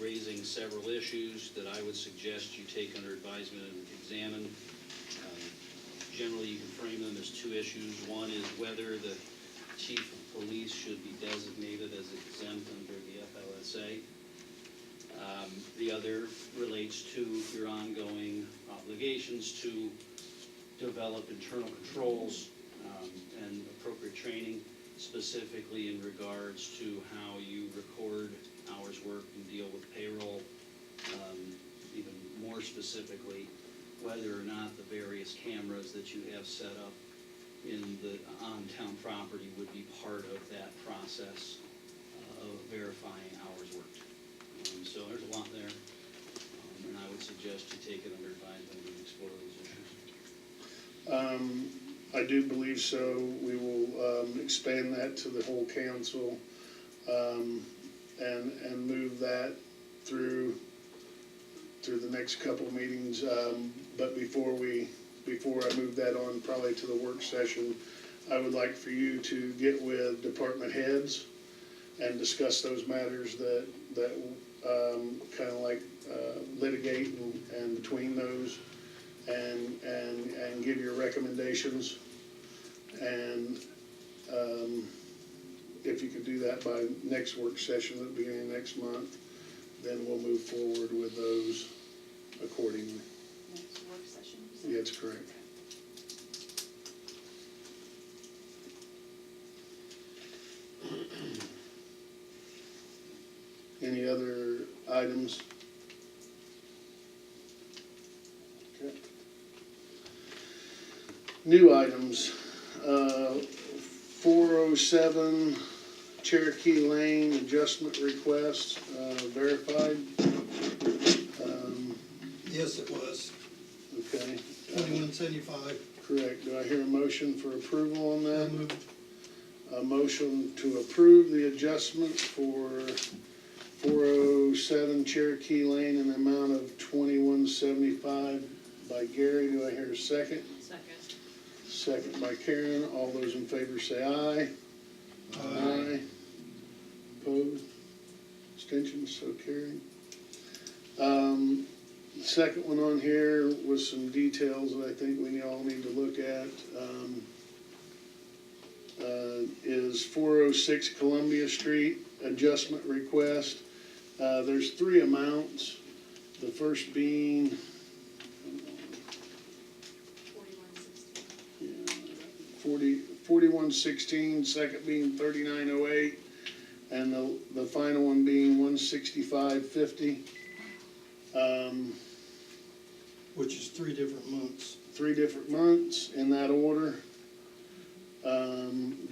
raising several issues that I would suggest you take under advisement and examine. Generally, you can frame them as two issues. One is whether the chief of police should be designated as exempt under the FLSA. The other relates to your ongoing obligations to develop internal controls and appropriate training, specifically in regards to how you record hours worked and deal with payroll. Even more specifically, whether or not the various cameras that you have set up in the on-town property would be part of that process of verifying hours worked. So there's a lot there, and I would suggest you take it under advisement and explore those issues. I do believe so. We will expand that to the whole council and move that through the next couple of meetings. But before I move that on probably to the work session, I would like for you to get with department heads and discuss those matters that kind of like litigate and between those and give your recommendations. And if you could do that by next work session at the beginning of next month, then we'll move forward with those accordingly. Next work session? Yeah, that's correct. Any other items? New items, 407 Cherokee Lane adjustment request, verified. Yes, it was, Okay. 2175. Correct. Do I hear a motion for approval on that? I moved. A motion to approve the adjustment for 407 Cherokee Lane in the amount of 2175 by Gary. Do I hear a second? Second. Second by Karen. All those in favor say aye. Aye. Opposed? Abstentions? So carried. Second one on here was some details that I think we all need to look at. Is 406 Columbia Street adjustment request. There's three amounts. The first being 4116, second being 3908, and the final one being 16550. Which is 3 different months. 3 different months in that order.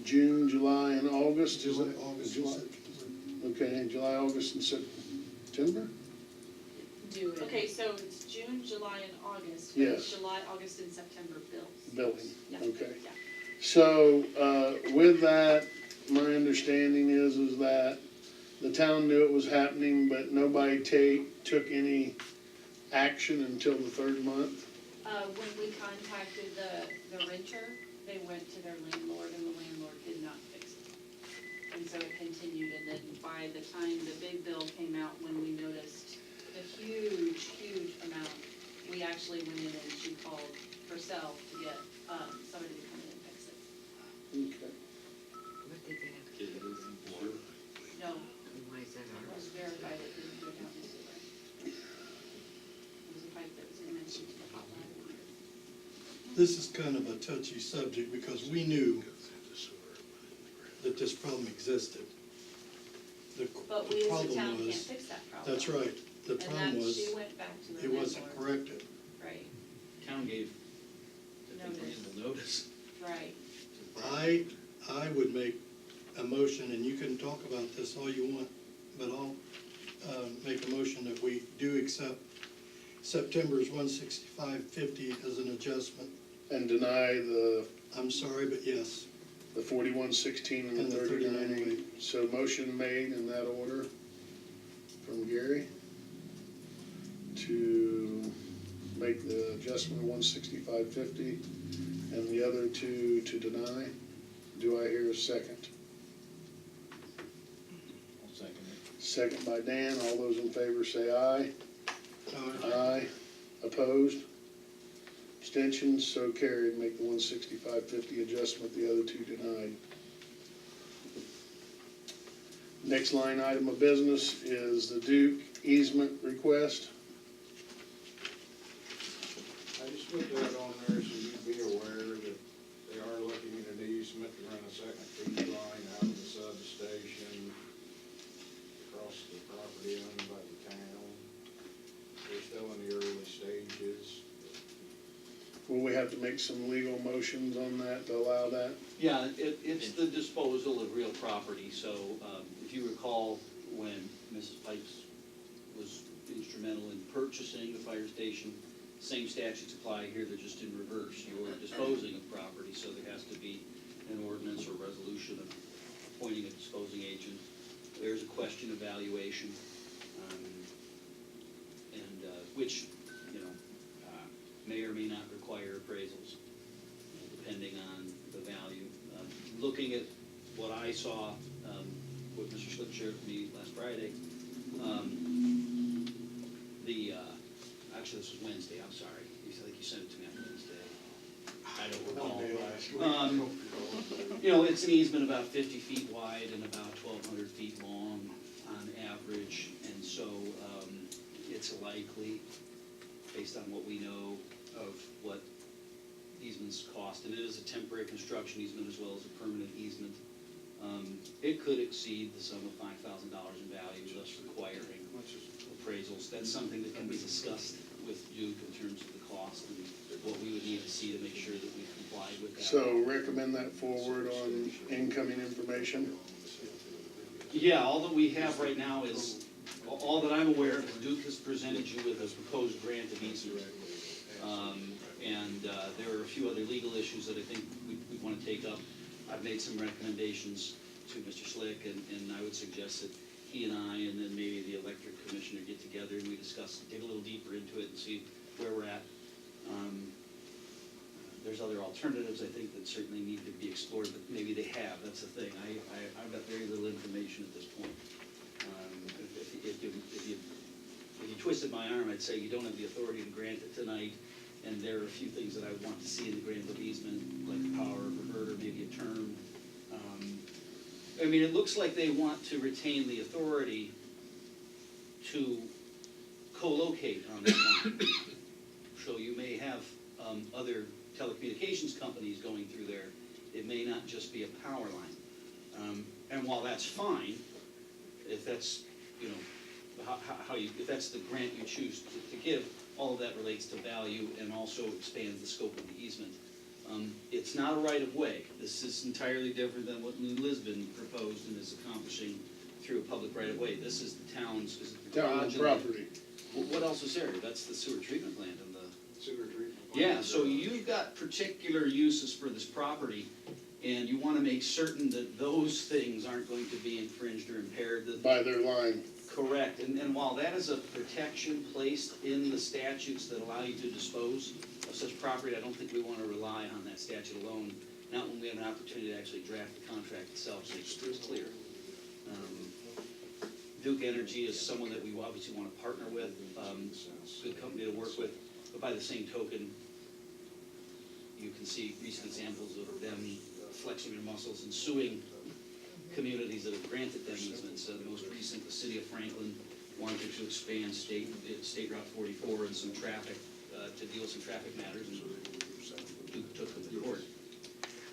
June, July, and August. Is July, it? August, July. and September. Okay, July, August, and September? Do it. Okay, so it's June, July, and August. Yes. July, August, and September bills. Billing, Yeah. okay. Yeah. So, with that, my understanding is that the town knew it was happening, but nobody took any action until the third month. When we contacted the renter, they went to their landlord and the landlord did not fix it. And so it continued, and then by the time the big bill came out, when we noticed the huge amount, we actually went in and she called herself to get, somebody to come in and fix it. Okay. What did they have to do? No, Why is that it was verified it didn't go down the sewer. It was a pipe that was connected to the hot water. This is kind of a touchy subject because we knew that this problem existed. But The we as a problem town can't was- fix that problem. That's right. The And problem that was, she went back to the it wasn't landlord. corrected. Right, Town gave, I think, Notice. reasonable notice. right. I would make a motion, and you can talk about this all you want, but I'll make a motion that we do accept September's 165.50 as an adjustment. And deny I'm sorry, but yes. the 4116 and the 3908. So motion made in that order from Gary to make the adjustment of 165.50 and the other two to deny. Do I hear a second? I'll second it. Second by Dan. All those in favor say aye. Uh, Aye. Opposed? Abstentions? So carried. Make the 165.50 adjustment, the other two denied. Next line item of business is the Duke easement request. I just put that on there so you'd be aware that they are looking at an easement to run a second feed line out of the substation across the property owned by the town. They're still in the early stages. Will we have to make some legal motions on that to allow that? Yeah, it's the disposal of real property, so, if you recall, when Mrs. Pipes was instrumental in purchasing the fire station, same statutes apply here, they're just in reverse. You're disposing of property, so there has to be an ordinance or resolution of appointing a disposing agent. There's a question of valuation, which, may or may not require appraisals, depending on the value. Looking at what I saw, what Mr. Slip shared with me last Friday, actually this was Wednesday, I'm sorry. I think you sent it to me on Wednesday. I don't recall. It's an easement about 50 feet wide and about 1,200 feet long on average, and so it's likely, based on what we know of what easements cost, and it is a temporary construction easement as well as a permanent easement. It could exceed the sum of $5,000 in value, thus requiring appraisals. That's something that can be discussed with Duke in terms of the cost and what we would need to see to make sure that we complied with that. So recommend that forward on incoming information. Yeah, all that we have right now is, all that I'm aware of, Duke has presented you with a proposed grant of easement. There are a few other legal issues that I think we want to take up. I've made some recommendations to Mr. Slick, and I would suggest that he and I, and then maybe the electric commissioner get together and we discuss, dig a little deeper into it and see where we're at. There's other alternatives, I think, that certainly need to be explored, but maybe they have, that's the thing. I've got very little information at this point. If you twisted my arm, I'd say you don't have the authority to grant it tonight, and there are a few things that I would want to see in the grant of easement, like the power of reverter, maybe a term. I mean, it looks like they want to retain the authority to co-locate on that line. So you may have other telecommunications companies going through there. It may not just be a power line. And while that's fine, if that's, you know, if that's the grant you choose to give, all of that relates to value and also expands the scope of the easement. It's not a right-of-way. This is entirely different than what New Lisbon proposed and is accomplishing through a public right-of-way. This is the town's, is it the Town garage? property. What else is there? That's the sewer treatment plant and the... Sewer treatment. Yeah, so you've got particular uses for this property, and you want to make certain that those things aren't going to be infringed or impaired. By their line. Correct, and while that is a protection placed in the statutes that allow you to dispose of such property, I don't think we want to rely on that statute alone, not when we have an opportunity to actually draft the contract itself, so it's clear. Duke Energy is someone that we obviously want to partner with, good company to work with, but by the same token, you can see recent examples of them flexing their muscles and suing communities that have granted them easements. The most recent, the city of Franklin wanted to expand State Route 44 and some traffic, to deal with some traffic matters, and Duke took them to court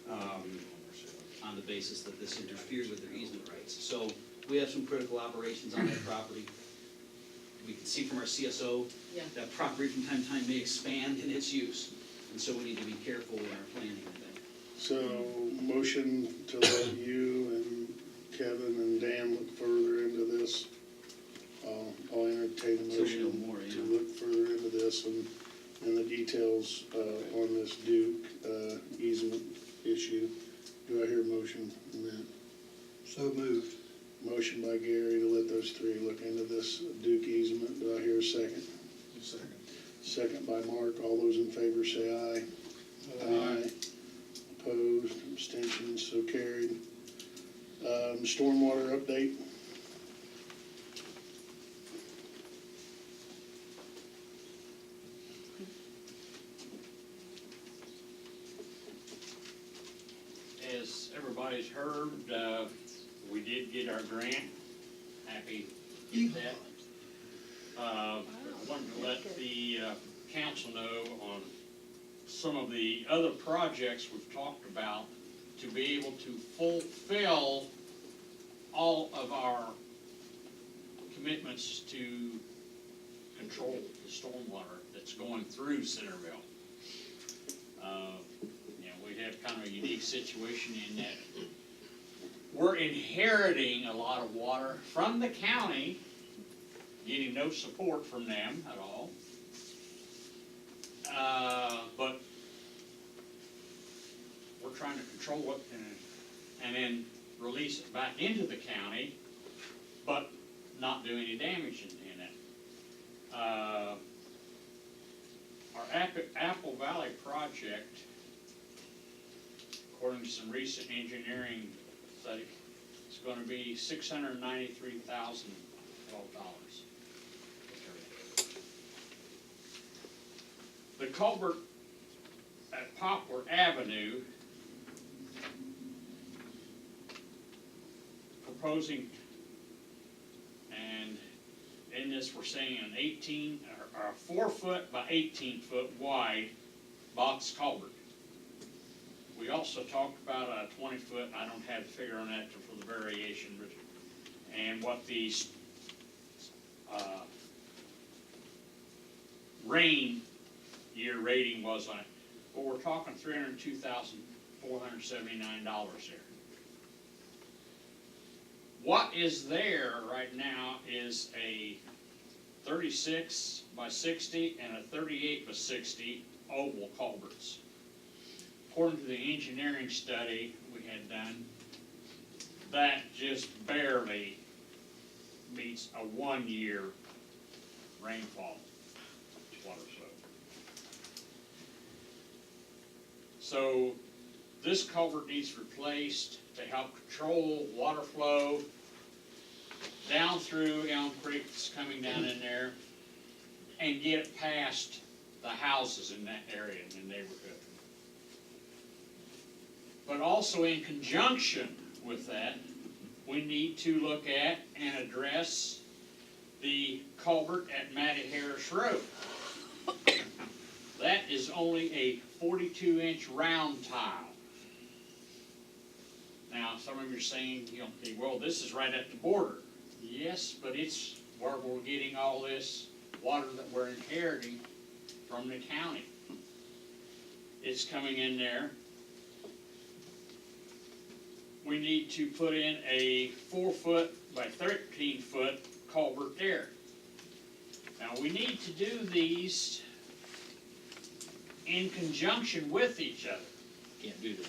on the basis that this interfered with their easement rights. So we have some critical operations on that property. We can see from our CSO that property from time to time may expand in its use, and so we need to be careful in our planning, I think. So motion to let you and Kevin and Dan look further into this. I'll entertain a Till we know motion more, to look further into this and the details on this Duke easement issue. Do I hear a motion on that? So moved. Motion by Gary to let those three look into this Duke easement. Do I hear a second? Second. Second by Mark. All those in favor say aye. Aye. Opposed, abstentions, so carried. Stormwater update. As everybody's heard, we did get our grant. Happy with that. Wanted to let the council know on some of the other projects we've talked about to be able to fulfill all of our commitments to control the stormwater that's going through Centerville. We have kind of a unique situation in that we're inheriting a lot of water from the county, getting no support from them at all. But we're trying to control it and then release it back into the county, but not do any damage in it. Our Apple Valley project, according to some recent engineering study, it's going to be $693,012. The culvert at Poplar Avenue, proposing, and in this we're saying an 18 or a 4 foot by 18 foot wide box culvert. We also talked about a 20 foot, I don't have the figure on that for the variation, but, and what the rain year rating was on it. But we're talking $302,479 there. What is there right now is a 36 by 60 and a 38 by 60 oval culverts. According to the engineering study we had done, that just barely meets a 1 year rainfall water flow. So this culvert needs replaced to help control water flow down through Elm Creek that's coming down in there and get it past the houses in that area in the neighborhood. But also in conjunction with that, we need to look at and address the culvert at Matty Harris Road. That is only a 42-inch round tile. Now, some of you are saying, you know, okay, well, this is right at the border. Yes, but it's where we're getting all this water that we're inheriting from the county. It's coming in there. We need to put in a 4-foot by 13-foot culvert there. Now, we need to do these in conjunction with each other. Can't do that.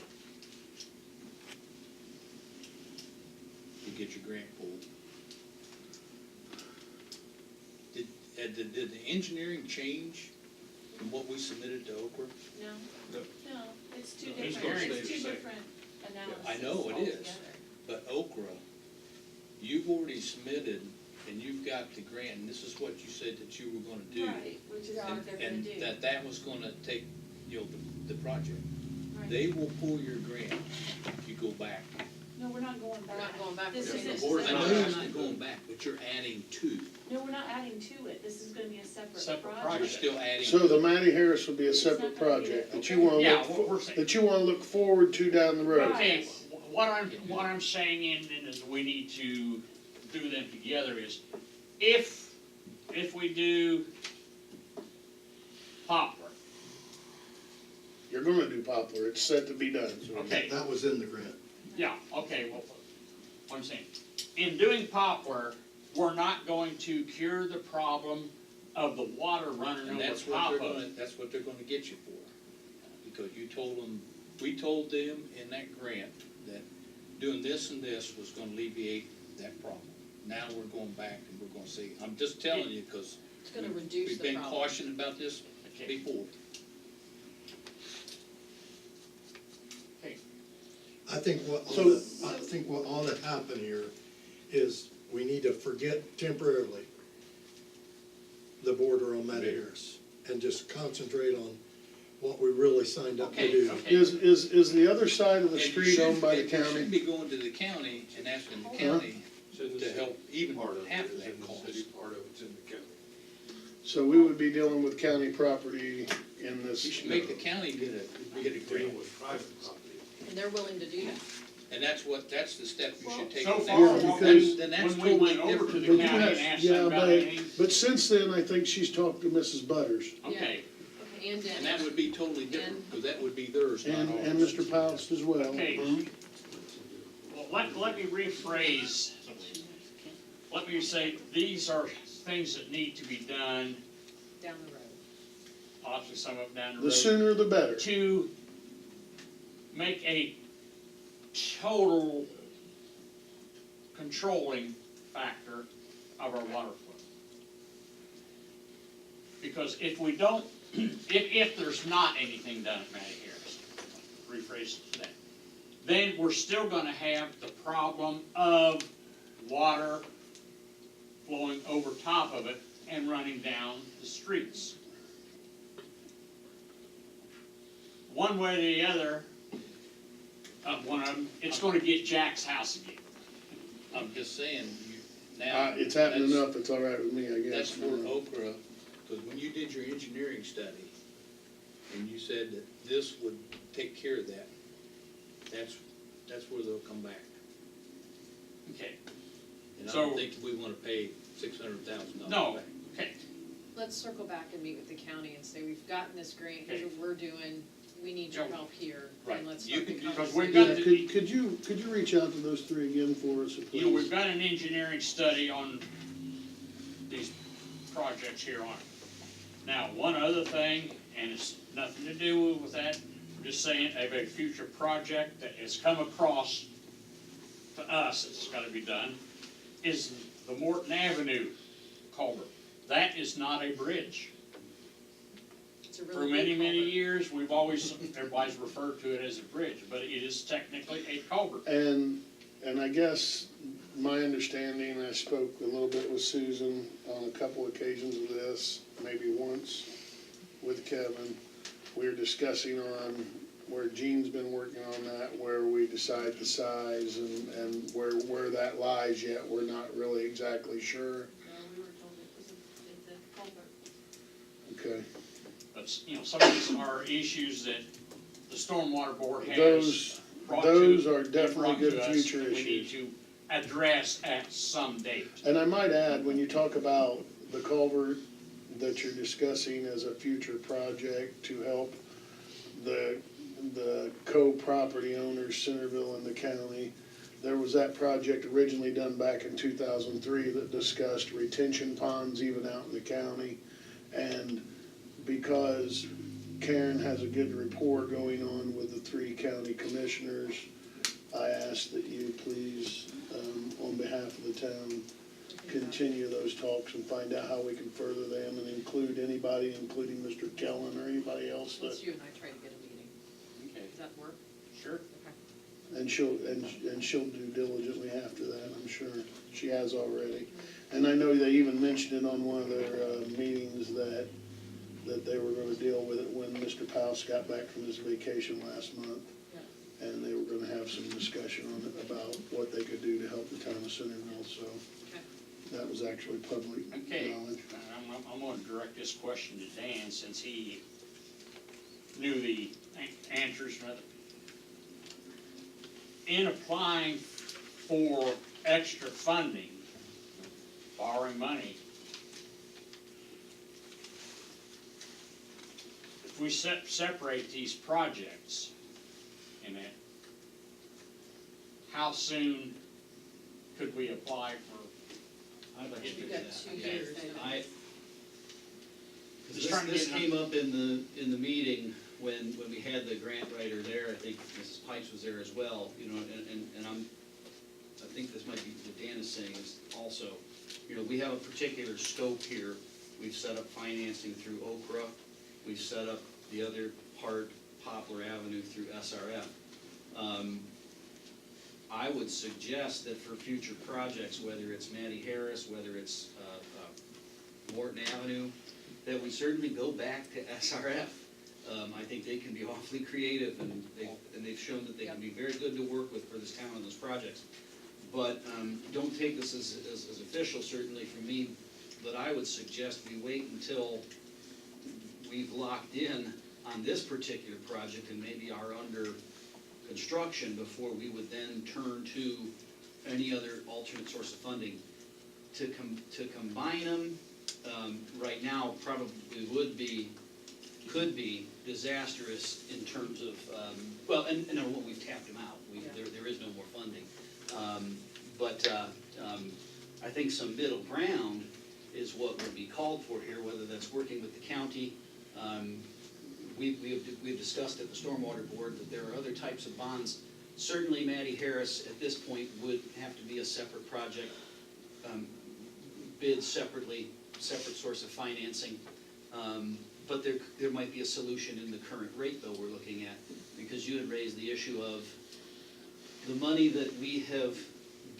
You get your grant pulled. Did the engineering change from what we submitted to Okra? No, it's two It's different, gonna it's stay two the same. different analyses I know it is. altogether. But Okra, you've already submitted and you've got the grant, and this is what you said that you were gonna do. Right, which is what they're gonna do. And that was gonna take, you know, the project. Right. They will pull your grant if you go back. No, we're not going back. We're not going back. This We're is saying it. the board's I know not you're going not going back, but you're adding to. No, we're not adding to it, this is gonna be a separate Separate You're project. still adding. So the Matty Harris would be a separate It's not gonna be project a- that you wanna Yeah, look, what we're saying. that you wanna look forward to down the road. Okay, what I'm saying in is we need to do them together is, if we do Poplar, You're gonna do Poplar, it's set to be done. okay, That was in the grant. yeah, okay, well, what I'm saying, in doing Poplar, we're not going to cure the problem of the water running And over that's what top they're of gonna, it. that's what they're gonna get you for. Because you told them, we told them in that grant that doing this and this was gonna alleviate that problem. Now we're going back and we're gonna say, I'm just telling you, cause It's gonna reduce we've the been problem. cautioned about this Okay. before. I think what ought to happen here is we need to forget temporarily the border on Matty Harris and just concentrate on what we really signed up to Okay, do. okay. Is the other side of the And you street should- owned by the and you should county? be going to the county and asking the county to help even half of that cost. Part of it's in the county. So we would be dealing with county property in this. You should make the county get a grant. Private property. And they're willing to do that. And that's the step you should take. So on that. far, Yeah, when because- Then that's we totally went over to different. the But county and yes, asked yeah, them about anything, but since then, I think she's talked to Mrs. Butters okay, And And that Dennis. would be totally different, because that would be theirs, not and ours. Mr. Poust as well. okay. Well, let me rephrase. Let me say, these are things that need to be done, Down the road. possibly some of them down the The road, sooner the better. to make a total controlling factor of our water flow. Because if we don't, if there's not anything done at Matty Harris, rephrase it to that, then we're still gonna have the problem of water flowing over top of it and running down the streets. One way or the other, one of them, it's gonna get Jack's house again. I'm just saying, now. It's happened that's- enough, it's all right with me, I guess. That's for Okra, because when you did your engineering study, and you said that this would take care of that, that's where they'll come back. Okay, And I So- don't think we wanna pay $600,000 no, back. okay, let's circle back and meet with the county and say, we've gotten this grant, here's what we're doing, we need your help here, Right. and let's You start the can- because conversation. we've got Yeah, to- could you reach out to those three again for us, please? You know, we've got an engineering study on these projects here on it. Now, one other thing, and it's nothing to do with that, I'm just saying, of a future project that has come across to us, it's gotta be done, is the Morton Avenue culvert. That is not a bridge. It's a For really many, big many culvert. years, we've always, everybody's referred to it as a bridge, but it is technically a culvert. And I guess my understanding, I spoke a little bit with Susan on a couple occasions of this, maybe once with Kevin. We were discussing on where Gene's been working on that, where we decide the size and where that lies yet, we're not really exactly sure. We were told it's a culvert. Okay. But, you know, some of these are issues that the Stormwater Board has Those, brought those to, are definitely brought good to us, future that we need issues. to address at some date. And I might add, when you talk about the culvert that you're discussing as a future project to help the co-property owners, Centerville and the county, there was that project originally done back in 2003 that discussed retention ponds even out in the county. And because Karen has a good rapport going on with the three county commissioners, I ask that you please, on behalf of the town, continue those talks and find out how we can further them and include anybody, including Mr. Kellen or anybody else that, Let's you and I try to get a meeting. Okay, Does that work? sure. Okay. and she'll do diligently after that, I'm sure. She has already. And I know they even mentioned it on one of their, meetings that they were gonna deal with it when Mr. Powell got back from his vacation last month. Yeah. And they were gonna have some discussion on it about what they could do to help the town of Centerville, so Okay. that was actually public Okay, knowledge. I'm gonna direct this question to Dan, since he knew the answers. In applying for extra funding, borrowing money, if we separate these projects in it, how soon could we apply for? I'd like to You've do got that. 2 years. Just trying to This get came up in the meeting when we had the grant writer there, I think Mrs. Pipes was there as well, you know, and I think this might be what Dan is saying is also, you know, we have a particular scope here. We've set up financing through Okra, we've set up the other part, Poplar Avenue, through SRF. I would suggest that for future projects, whether it's Matty Harris, whether it's Morton Avenue, that we certainly go back to SRF. I think they can be awfully creative, and they've shown that they can be very good to work with for this town on those projects. But don't take this as official, certainly from me, but I would suggest we wait until we've locked in on this particular project and maybe are under construction before we would then turn to any other alternate source of funding. To combine them, right now probably could be disastrous in terms of, well, and we've tapped them out. There is no more funding. But I think some middle ground is what would be called for here, whether that's working with the county. We've discussed at the Stormwater Board that there are other types of bonds. Certainly Matty Harris at this point would have to be a separate project, bid separately, separate source of financing. But there might be a solution in the current rate though we're looking at, because you had raised the issue of the money that we have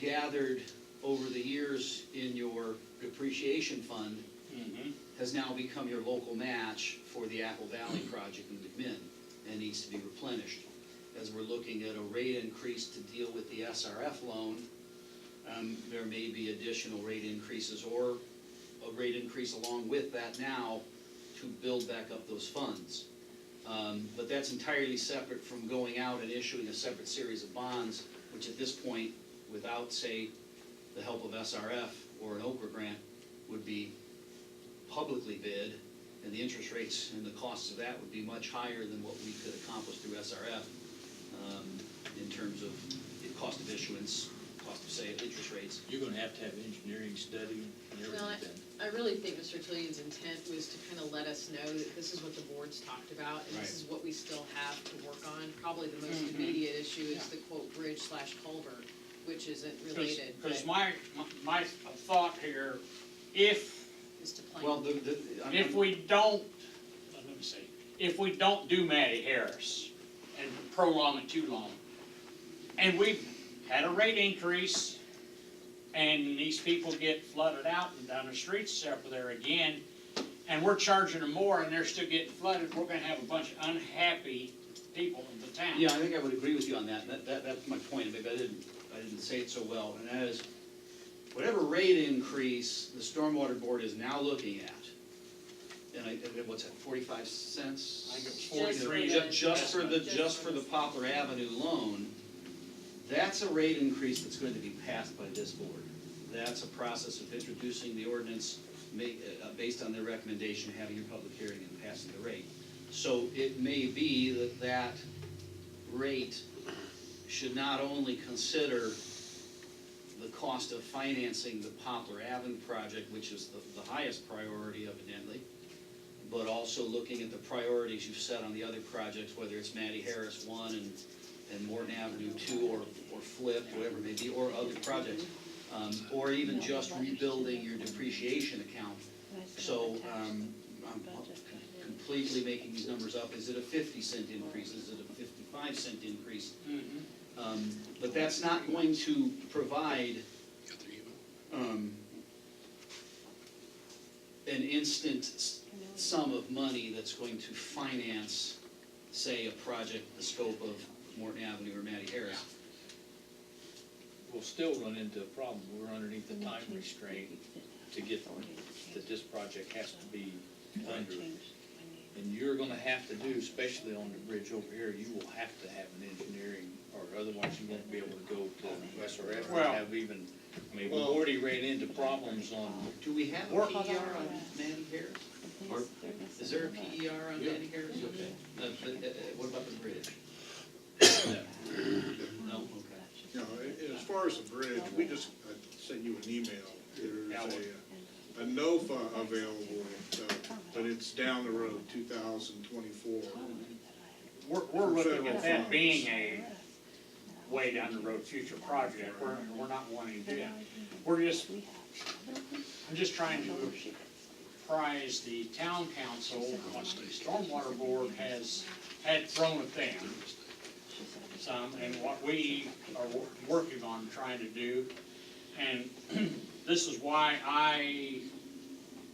gathered over the years in your depreciation fund has now become your local match for the Apple Valley project in McMinn and needs to be replenished. As we're looking at a rate increase to deal with the SRF loan, there may be additional rate increases or a rate increase along with that now to build back up those funds. But that's entirely separate from going out and issuing a separate series of bonds, which at this point, without, say, the help of SRF or an Okra grant, would be publicly bid, and the interest rates and the costs of that would be much higher than what we could accomplish through SRF, in terms of the cost of issuance, cost of, say, interest rates. You're gonna have to have engineering study and Well, everything. I really think Mr. Tillion's intent was to kind of let us know that this is what the board's talked about, and this is what we still have to work on. Probably the most immediate issue is the quote bridge/culvert, which isn't related, but Because my thought here, if is to plan. Well, if we don't, let me see, if we don't do Matty Harris and prolong it too long, and we've had a rate increase, and these people get flooded out and down the streets up there again, and we're charging them more and they're still getting flooded, we're gonna have a bunch of unhappy people in the town. yeah, I think I would agree with you on that. That's my point. Maybe I didn't say it so well, and that is, whatever rate increase the Stormwater Board is now looking at, and what's that, 45 cents? I think it was Just for 43. the- Just for the Poplar Avenue loan, that's a rate increase that's going to be passed by this board. That's a process of introducing the ordinance, based on their recommendation, having your public hearing and passing the rate. So it may be that that rate should not only consider the cost of financing the Poplar Avenue project, which is the highest priority evidently, but also looking at the priorities you've set on the other projects, whether it's Matty Harris 1 and Morton Avenue 2, or Flip, whatever it may be, or other projects, or even just rebuilding your depreciation account. So I'm completely making these numbers up. Is it a 50-cent increase? Is it a 55-cent increase? But that's not going to provide an instant sum of money that's going to finance, say, a project the scope of Morton Avenue or Matty Harris. We'll still run into a problem. We're underneath the time restraint to get, that this project has to be under. And you're gonna have to do, especially on the bridge over here, you will have to have an engineering, or otherwise you won't be able to go to SRF and Well- have even, I mean, we've already ran into problems on. Do we have a PER on Matty Harris? Or is there a PER on Matty Harris? Okay. But what about the bridge? No, okay. You know, as far as the bridge, I sent you an email. There's a NOFA available, but it's down the road, 2024. We're looking at that being a way down the road future project, we're not wanting to do that. I'm just trying to apprise the town council, once the stormwater board had thrown at them some, and what we are working on trying to do. And this is why I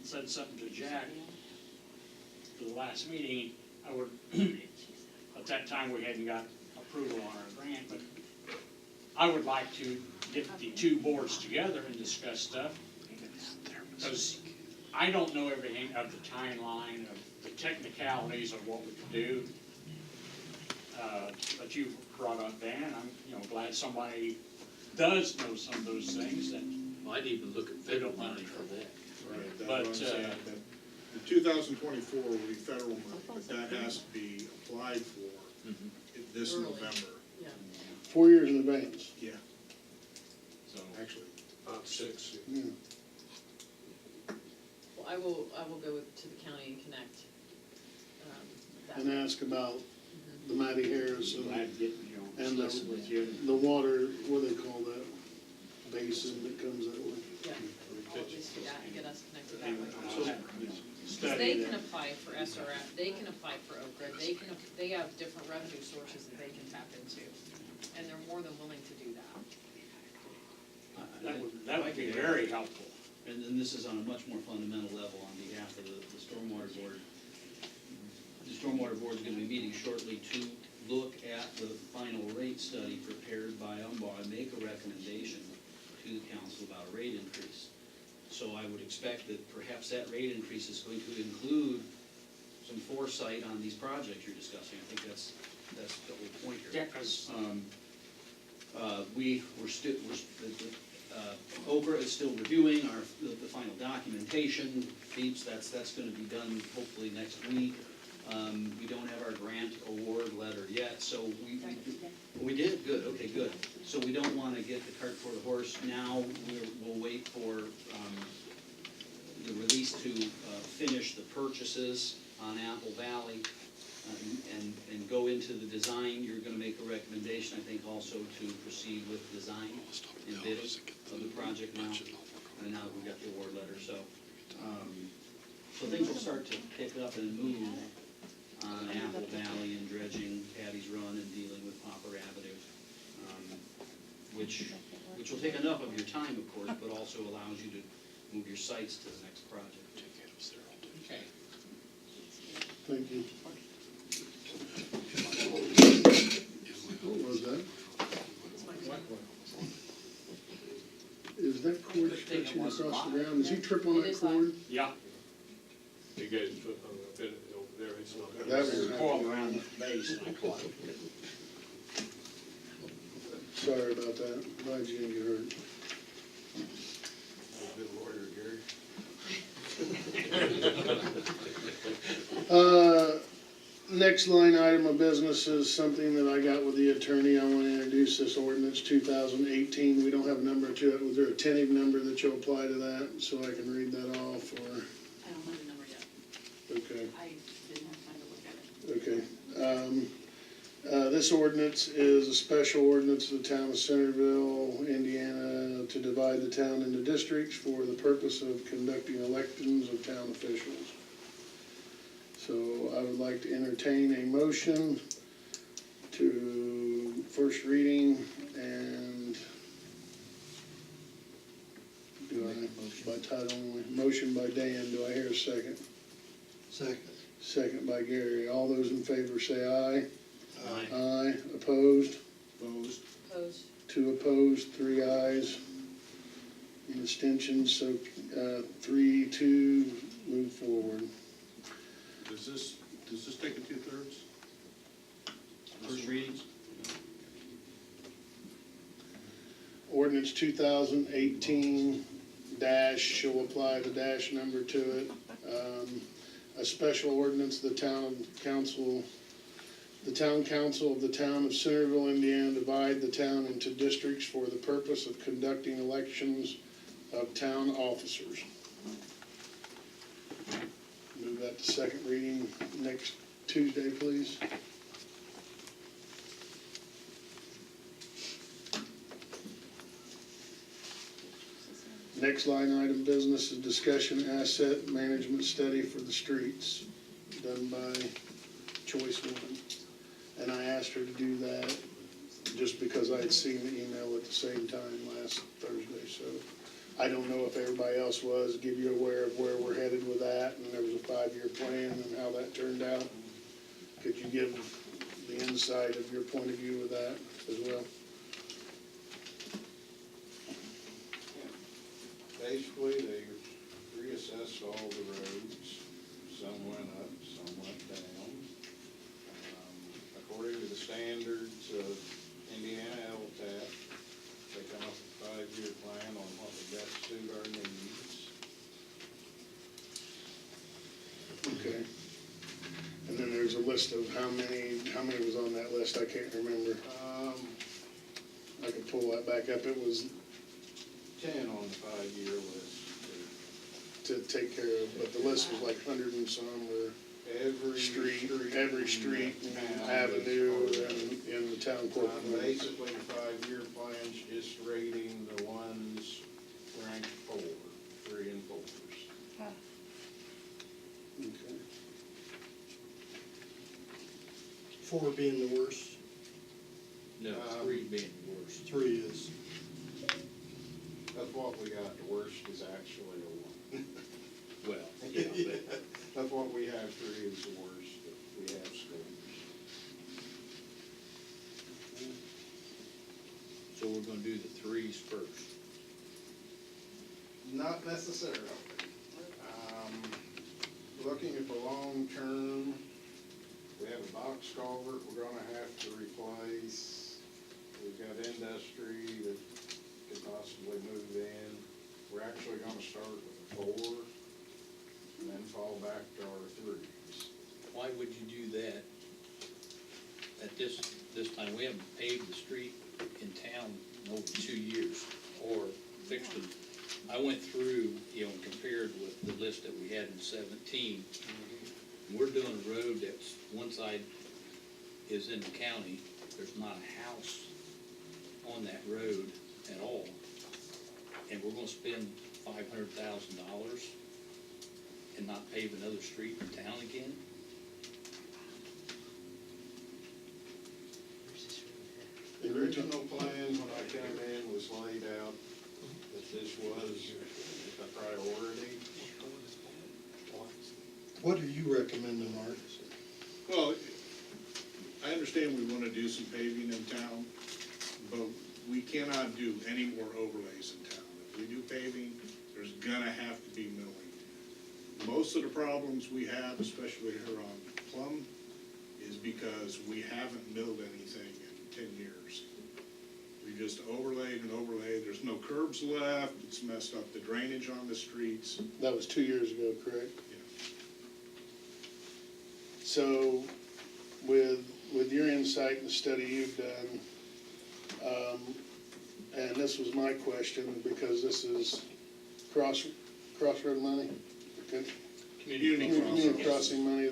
said something to Jack at the last meeting. At that time, we hadn't got approval on our grant, but I would like to get the two boards together and discuss stuff. Because I don't know everything of the timeline, of the technicalities of what we can do. But you brought up Dan, I'm glad somebody does know some of those things that. Might even look at federal money for that. Right, that's But, what I'm saying. The 2024 will be federal money, but that has to be applied for this Early. November. Yeah. 4 years in advance. Yeah, So, actually. 6. Yeah. Well, I will go to the county and connect. That. And ask about the Matty Harris and glad getting And listen with you. the water, what do they call that, basin that comes that way? Yeah, I'll just get us connected that way. Because Study they that. can apply for SRF, they can apply for Oak Ridge, they have different revenue sources that they can tap into, and they're more than willing to do that. That would be very helpful. And this is on a much more fundamental level on behalf of the Stormwater Board. The Stormwater Board is gonna be meeting shortly to look at the final rate study prepared by UMBAR and make a recommendation to the council about a rate increase. So I would expect that perhaps that rate increase is going to include some foresight on these projects you're discussing. I think that's the whole point here. Yeah, 'cause The Okra is still reviewing the final documentation. Beeps, that's gonna be done hopefully next week. We don't have our grant award letter yet, so we did, good, okay, good. So we don't wanna get the cart before the horse now. We'll wait for, the release to, finish the purchases on Apple Valley, and go into the design. You're gonna make a recommendation, I think, also to proceed with design and bidding of the project now, and now that we've got the award letter, so. So things will start to pick up and move on Apple Valley and dredging, Patty's Run, and dealing with Popper Avenue, which will take enough of your time, of course, but also allows you to move your sights to the next project. Okay. Thank you. What was that? Is that cord stretching across the ground? Does he trip on that cord? Yeah. You guys put a bit over there, it's not. That was Coil around the base and I caught it. Sorry about that. Glad you didn't get hurt. Good lawyer, Gary. Next line item of business is something that I got with the attorney. I want to introduce this ordinance 2018. We don't have a number to it. Was there a tentative number that you'll apply to that, so I can read that off, or? I don't have a number yet. Okay. I didn't have time to look at it. Okay. This ordinance is a special ordinance of the town of Centerville, Indiana, to divide the town into districts for the purpose of conducting elections of town officials. So I would like to entertain a motion to first reading and do I, by title only, motion by Dan, do I hear a second? Second. Second by Gary. All those in favor say aye. Aye. Aye. Opposed? Opposed? Opposed? 2 opposed, 3 ayes. And abstentions, so 3-2, move forward. Does this take a 2/3? First readings? Ordinance 2018 dash, shall apply the dash number to it. A special ordinance, the town council of the town of Centerville, Indiana, divide the town into districts for the purpose of conducting elections of town officers. Move that to second reading next Tuesday, please. Next line item business is discussion asset management study for the streets, done by Choice One. And I asked her to do that just because I had seen the email at the same time last Thursday, so. I don't know if everybody else was, give you aware of where we're headed with that, and there was a 5-year plan and how that turned out. Could you give the insight of your point of view with that as well? Basically, they reassessed all the roads. Some went up, some went down. According to the standards of Indiana LTAP, they come up with a 5-year plan on what would best suit our needs. Okay. And then there's a list of how many was on that list, I can't remember. I could pull that back up, it was 10 on the 5-year list. to take care of, but the list was like 100 and some, or every street and avenue in the town court. Basically, the 5-year plan's just rating the ones ranked 4, 3 and 4s. Okay. 4 being the worst, No, 3 being the worst. 3 is. That's what we got, the worst is actually a 1. Well, yeah, but That's what we have, 3 is the worst, that we have schools. so we're gonna do the 3s first. Not necessarily. Looking at the long term, we have a box culvert we're gonna have to replace. We've got industry that could possibly move in. We're actually gonna start with a 4 and then fall back to our 3s. Why would you do that at this time? We haven't paved the street in town in over 2 years, or fixed them. I went through, and compared with the list that we had in 17. We're doing a road that's, one side is in the county, there's not a house on that road at all. And we're gonna spend $500,000 and not pave another street in town again? The original plan when I came in was laid out that this was a priority. What are you recommending, Mark? Well, I understand we wanna do some paving in town, but we cannot do any more overlays in town. If we do paving, there's gonna have to be milling. Most of the problems we have, especially here on Plum, is because we haven't milled anything in 10 years. We just overlaid and overlaid, there's no curbs left, it's messed up the drainage on the streets. That was 2 years ago, correct? Yeah. So with your insight and the study you've done, and this was my question, because this is crossroad money, community crossing money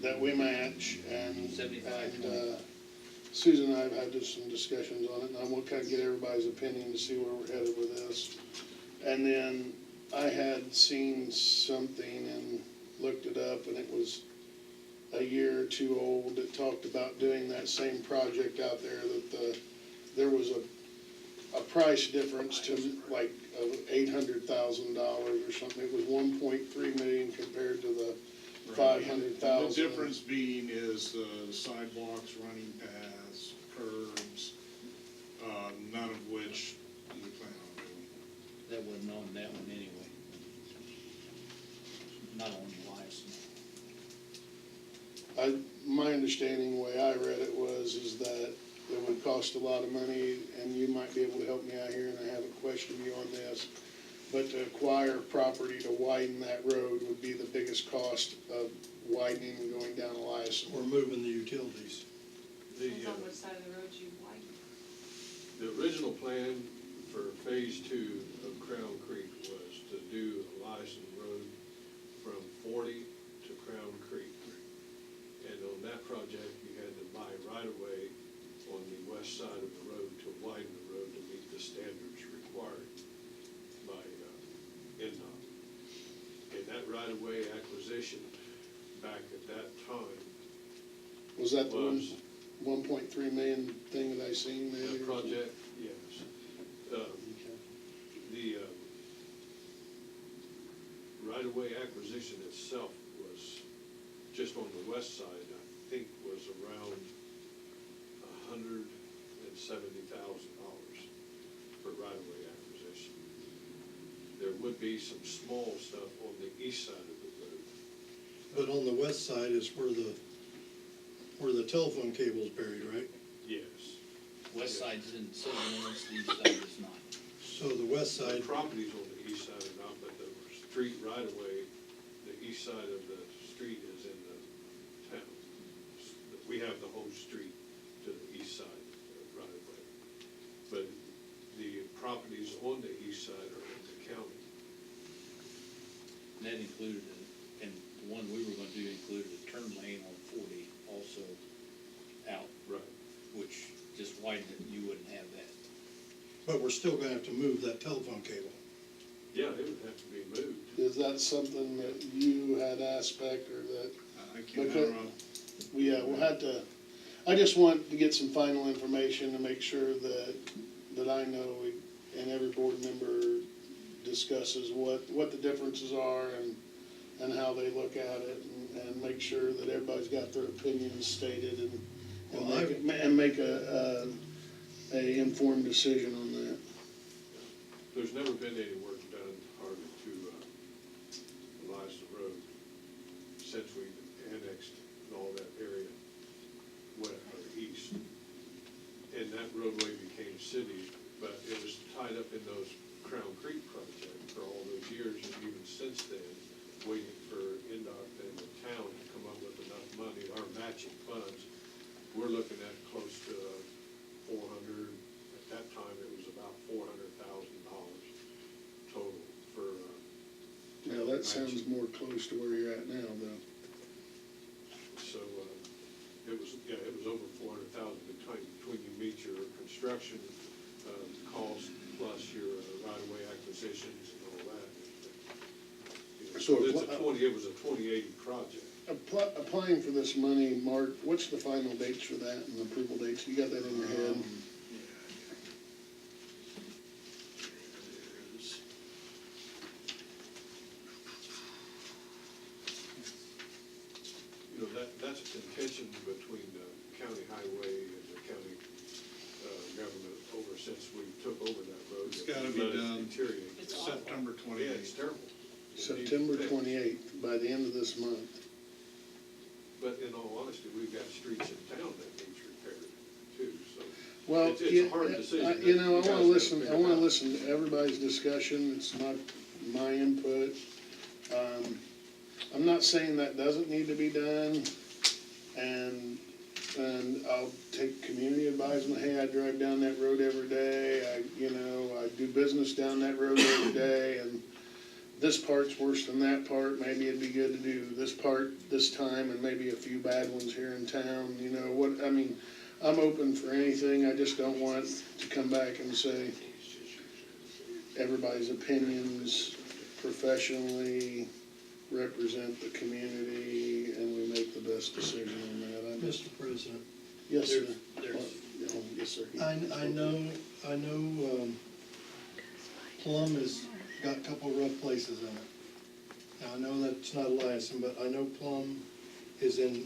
that we match, and 75-20. Susan and I have had just some discussions on it, and I want to kind of get everybody's opinion to see where we're headed with this. And then I had seen something and looked it up, and it was a year or two old that talked about doing that same project out there, that there was a price difference to like $800,000 or something. It was 1.3 million compared to the 500,000. The difference being is the sidewalks, running paths, curbs, none of which we plan on doing. That wasn't on that one anyway. Not on Elias. My understanding, the way I read it is that it would cost a lot of money, and you might be able to help me out here, and I haven't questioned you on this, but to acquire property to widen that road would be the biggest cost of widening and going down Elias. Or moving the utilities? Depends on which side of the road you like. The original plan for phase 2 of Crown Creek was to do Eliason Road from 40 to Crown Creek. And on that project, you had to buy right-of-way on the west side of the road to widen the road to meet the standards required by NDOT. And that right-of-way acquisition back at that time Was that the was 1.3 million thing that I seen there? the project, yes. The right-of-way acquisition itself was just on the west side, I think was around $170,000 for right-of-way acquisition. There would be some small stuff on the east side of the road. But on the west side is where the telephone cable is buried, right? Yes. West side's in city limits, the east side is not. So the west The side, properties on the east side are not, but the street right-of-way, the east side of the street is in the town. We have the whole street to the east side right-of-way. But the properties on the east side are in the county. And that included, and the one we were gonna do included a turn lane on 40 also out, Right. which just widened it, you wouldn't have that. but we're still gonna have to move that telephone cable. Yeah, it would have to be moved. Is that something that you had aspect, or that? I can't, I Okay. don't know. Yeah, we'll have to, I just want to get some final information to make sure that I know and every board member discusses what the differences are and how they look at it, and make sure that everybody's got their opinions stated and make a informed decision on that. There's never been any work done hardly to Eliza Road since we annexed all that area west or east. And that roadway became city, but it was since then, waiting for NDOT and the town to come up with enough money, our matching funds. We're looking at close to 400, at that time, it was about $400,000 total for, Now, that sounds more close to where you're at now, though. so, it was over 400,000 between you meet your construction, cost plus your right-of-way acquisitions and all that. You know, So it was a 2080 project. Applying for this money, Mark, what's the final dates for that and the approval dates? You got that in your head? You know, that's a contention between the county highway and the county, government over since we took over that road. It's gotta be done September Yeah, it's 28th. terrible. It September needs fixed. 28th, by the end of this month. But in all honesty, we've got streets in town that needs repaired too, so. Well, It's a hard decision. you know, You I guys wanna gotta listen, figure I it wanna out. listen to everybody's discussion, it's not my input. I'm not saying that doesn't need to be done, and I'll take community advisement, hey, I drive down that road every day, I do business down that road every day, and this part's worse than that part, maybe it'd be good to do this part this time, and maybe a few bad ones here in town, I'm open for anything, I just don't want to come back and say everybody's opinions professionally represent the community, and we make the best decision on that. Mr. President, Yes, sir. Yes, sir. I know, Plum has got a couple rough places in it. Now, I know that's not a license, but I know Plum is in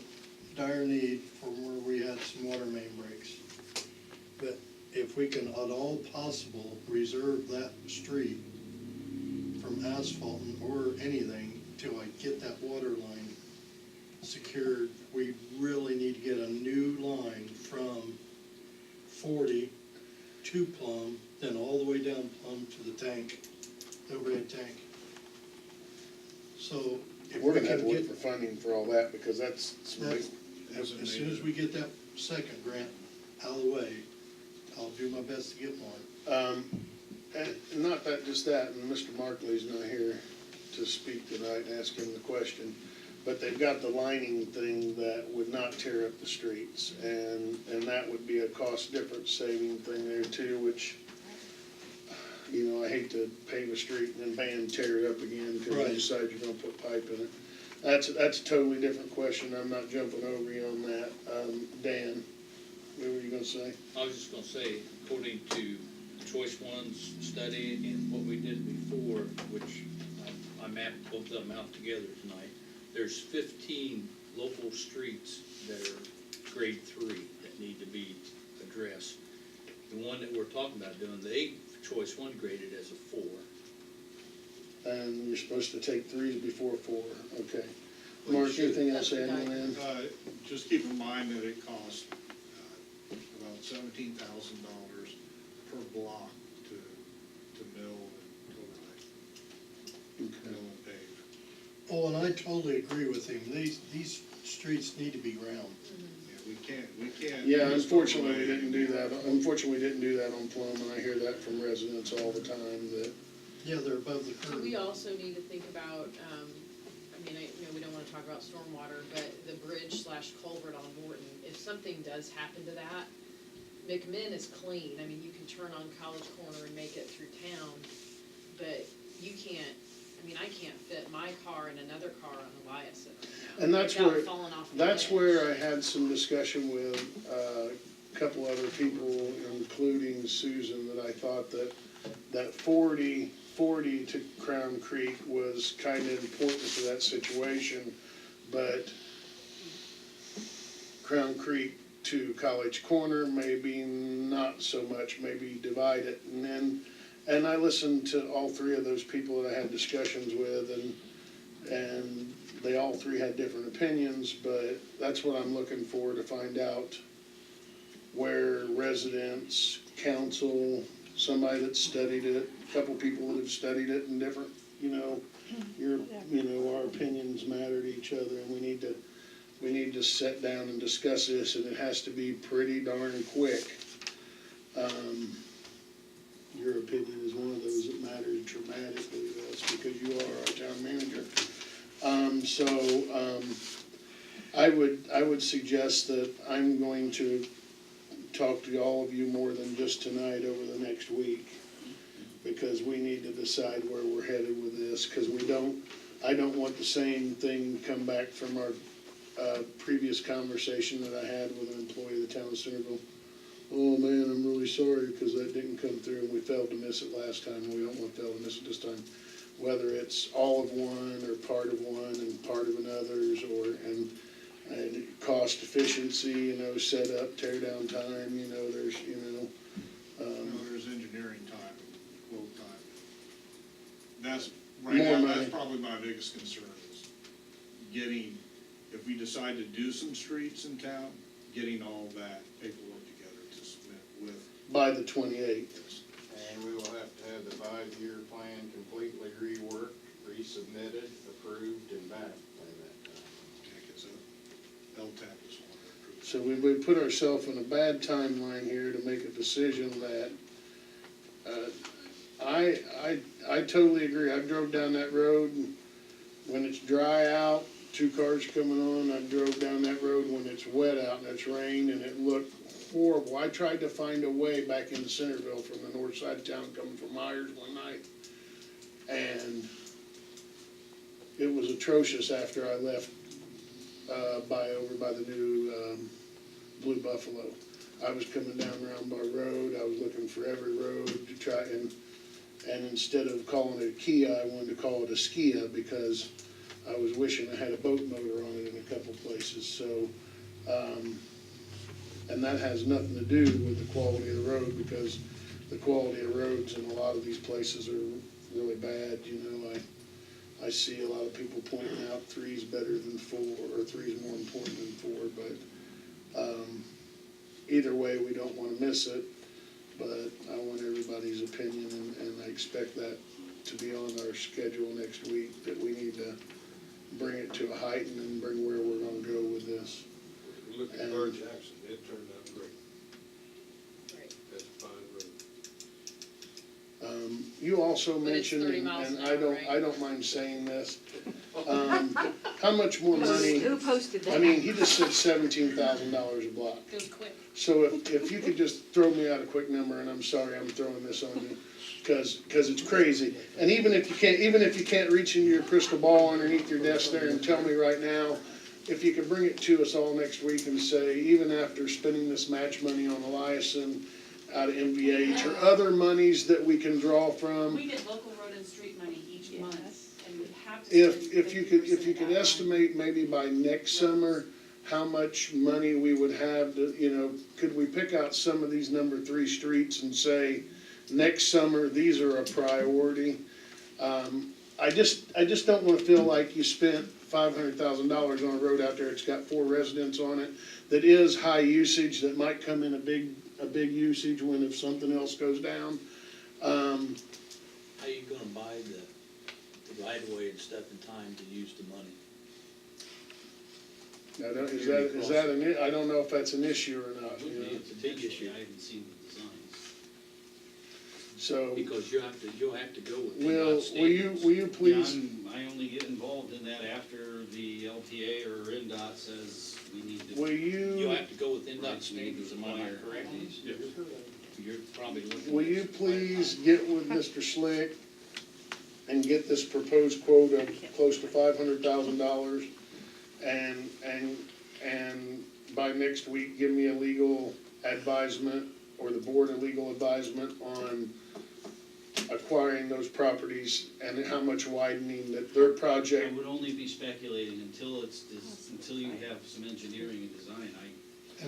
dire need from where we had some water main breaks. But if we can at all possible reserve that street from asphalting or anything till I get that water line secured, we really need to get a new line from 40 to Plum, then all the way down Plum to the tank, the overhead tank. So if We're we gonna have can to look get, for funding for all that, because that's some big. as soon as we get that second grant out of the way, I'll do my best to get one. And not that, just that, and Mr. Markley's not here to speak tonight and ask him the question, but they've got the lining thing that would not tear up the streets, and that would be a cost difference saving thing there too, which, I hate to pave a street and then bam, tear it up again because you Right. decide you're gonna put pipe in it. That's a totally different question, I'm not jumping over you on that. Dan, what were you gonna say? I was just gonna say, according to Choice One's study and what we did before, which I mapped both of them out together tonight, there's 15 local streets that are grade 3 that need to be addressed. The one that we're talking about doing, Choice One graded as a 4. And you're supposed to take 3s before 4, okay. Mark, anything else to add on that? Just keep in mind that it costs about $17,000 per block to mill and overlay, mill and pave. Oh, and I totally agree with him, these streets need to be ground. Yeah, we can't. Yeah, just unfortunately, we overlay didn't do that, on Plum, and I hear that from residents all the time, that, Yeah, they're above the curb. We also need to think about, we don't wanna talk about stormwater, but the bridge / culvert on Morton, if something does happen to that, McMinn is clean, you can turn on College Corner and make it through town, but you can't, I can't fit my car and another car on Elias right now. and that's without where, falling off the that's edge. where I had some discussion with a couple other people, including Susan, that I thought that 40 to Crown Creek was kind of important for that situation, but Crown Creek to College Corner, maybe not so much, maybe divide it. And I listened to all 3 of those people that I had discussions with, and they all 3 had different opinions, but that's what I'm looking for, to find out where residents, council, somebody that studied it, a couple people that have studied it in different, our opinions matter to each other, and we need to sit down and discuss this, and it has to be pretty darn quick. Your opinion is one of those that matters dramatically to us because you are our town manager. I would suggest that I'm going to talk to all of you more than just tonight over the next week, because we need to decide where we're headed with this, because I don't want the same thing come back from our previous conversation that I had with an employee of the town of Centerville. Oh man, I'm really sorry because that didn't come through and we failed to miss it last time, and we don't want to fail to miss it this time. Whether it's all of one or part of one and part of another's, and cost efficiency, set up, tear down time, there's, There's engineering time, quote time. That's, right More now, money. that's probably my biggest concern is getting, if we decide to do some streets in town, getting all that paperwork together to submit with. by the 28th. And we will have to have the 5-year plan completely reworked, resubmitted, approved, and back by that time. Because LTAP is one that approves. So we put ourselves in a bad timeline here to make a decision that, I totally agree. I drove down that road when it's dry out, 2 cars coming on. I drove down that road when it's wet out and it's rained, and it looked horrible. I tried to find a way back into Centerville from the north side of town coming from Myers one night, and it was atrocious after I left over by the new Blue Buffalo. I was coming down Round Bar Road. I was looking for every road to try, and instead of calling it a Kia, I wanted to call it a Skia because I was wishing I had a boat motor on it in a couple places. So, and that has nothing to do with the quality of the road, because the quality of roads in a lot of these places are really bad. I see a lot of people pointing out 3's better than 4, or 3's more important than 4, but either way, we don't want to miss it. But I want everybody's opinion, and I expect that to be on our schedule next week, that we need to bring it to a height and then bring where we're gonna go with this. Look at Bar Jackson, it turned out great. Right. That's a fine road. You also But it's mentioned, 30 miles and an I hour, don't, right? I don't mind saying this, how much more money, Who posted that? I mean, he just said $17,000 a block. Goes quick. So if you could just throw me out a quick number, and I'm sorry I'm throwing this on you, cause it's crazy. And even if you can't reach into your crystal ball underneath your desk there and tell me right now, if you could bring it to us all next week and say, even after spending this match money on Eliason out of MVH or other monies that we can draw from, We get local road and street money each month, and we have to if you spend 50% could of that estimate maybe by next summer, how much money we would have to, could we pick out some of these number 3 streets and say, next summer, these are a priority? I just don't wanna feel like you spent $500,000 on a road out there, it's got 4 residents on it, that is high usage, that might come in a big usage when if something else goes down. How you gonna buy the right of way and stuff in time to use the money? Now, I don't know if that's an issue or not, It's a big issue, I haven't seen the designs. So, Because you'll have to go with the will you please? I only get involved in that after the LTA or NDOT says we need to. Will you? You'll have to go with NDOT standards, am I not correct? You're probably looking. Will you please get with Mr. Slick and get this proposed quote of close to $500,000? And by next week, give me a legal advisement, or the board a legal advisement on acquiring those properties and how much widening that their I project. would only be speculating until until you have some engineering and design.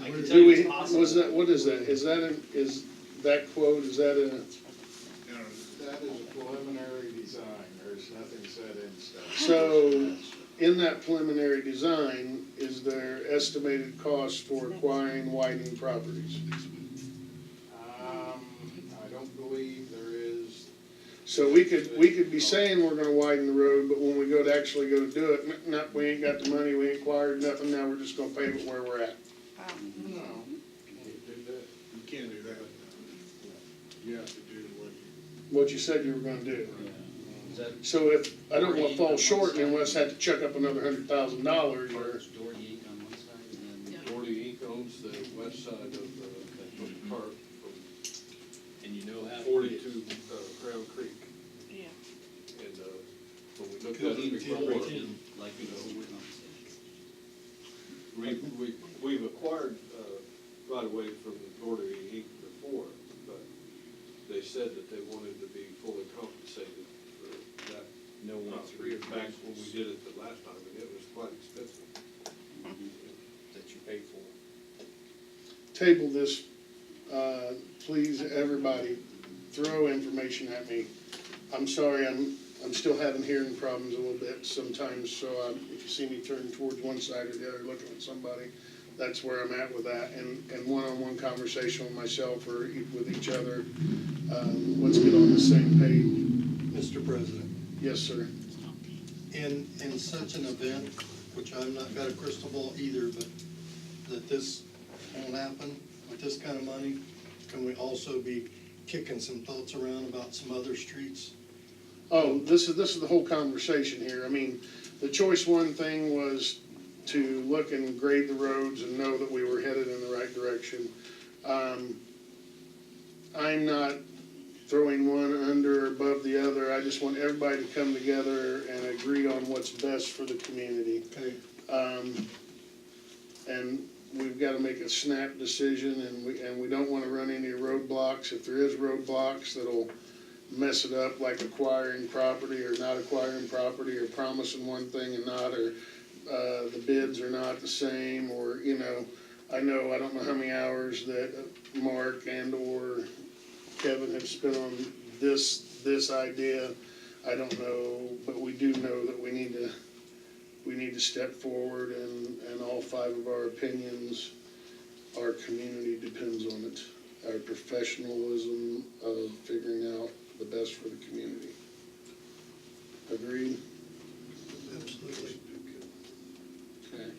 I can tell Do you we, it's possible. what is that? Is that quote, is that a? That is a preliminary design, there's nothing set in stone. So, in that preliminary design, is there estimated cost for acquiring widening properties? I don't believe So we could be saying we're gonna widen the road, but when we go to actually go do it, no, we ain't got the money, we ain't acquired nothing, now we're just gonna pave it where we're at. No, can't do that. You can't do that. You have to do What you said you were gonna do. Is that So if, I don't wanna fall short and let's have to chuck up another $100,000 or, Dory Inc. on one side and then, Gordy Inc. owns the west side of the park from and you know how to 40 get. to Crown Creek. Yeah. And, when we looked Go at it until before, we can. Like you know, we've acquired, right away from Gordy Inc. before, but they said that they wanted to be fully compensated for that. no one Three of back when we did it the last time, and it was quite expensive. that you pay for. table this, please, everybody, throw information at me. I'm sorry, I'm still having hearing problems a little bit sometimes, so if you see me turn towards one side or the other, looking at somebody, that's where I'm at with that, and one-on-one conversation with myself or with each other. Let's get on the same page. Mr. President, Yes, sir. in such an event, which I've not got a crystal ball either, but that this won't happen with this kind of money, can we also be kicking some thoughts around about some other streets? Oh, this is the whole conversation here. I mean, the choice one thing was to look and grade the roads and know that we were headed in the right direction. I'm not throwing one under or above the other. I just want everybody to come together and agree on what's best for the community. Okay, And we've got to make a snap decision, and we don't want to run any roadblocks. If there is roadblocks that'll mess it up, like acquiring property or not acquiring property, or promising one thing and not, or the bids are not the same, or, I don't know how many hours that Mark and or Kevin have spent on this idea. I don't know, but we do know that we need to step forward, and all five of our opinions, our community depends on it. Our professionalism of figuring out the best for the community. Agreed? absolutely. Okay.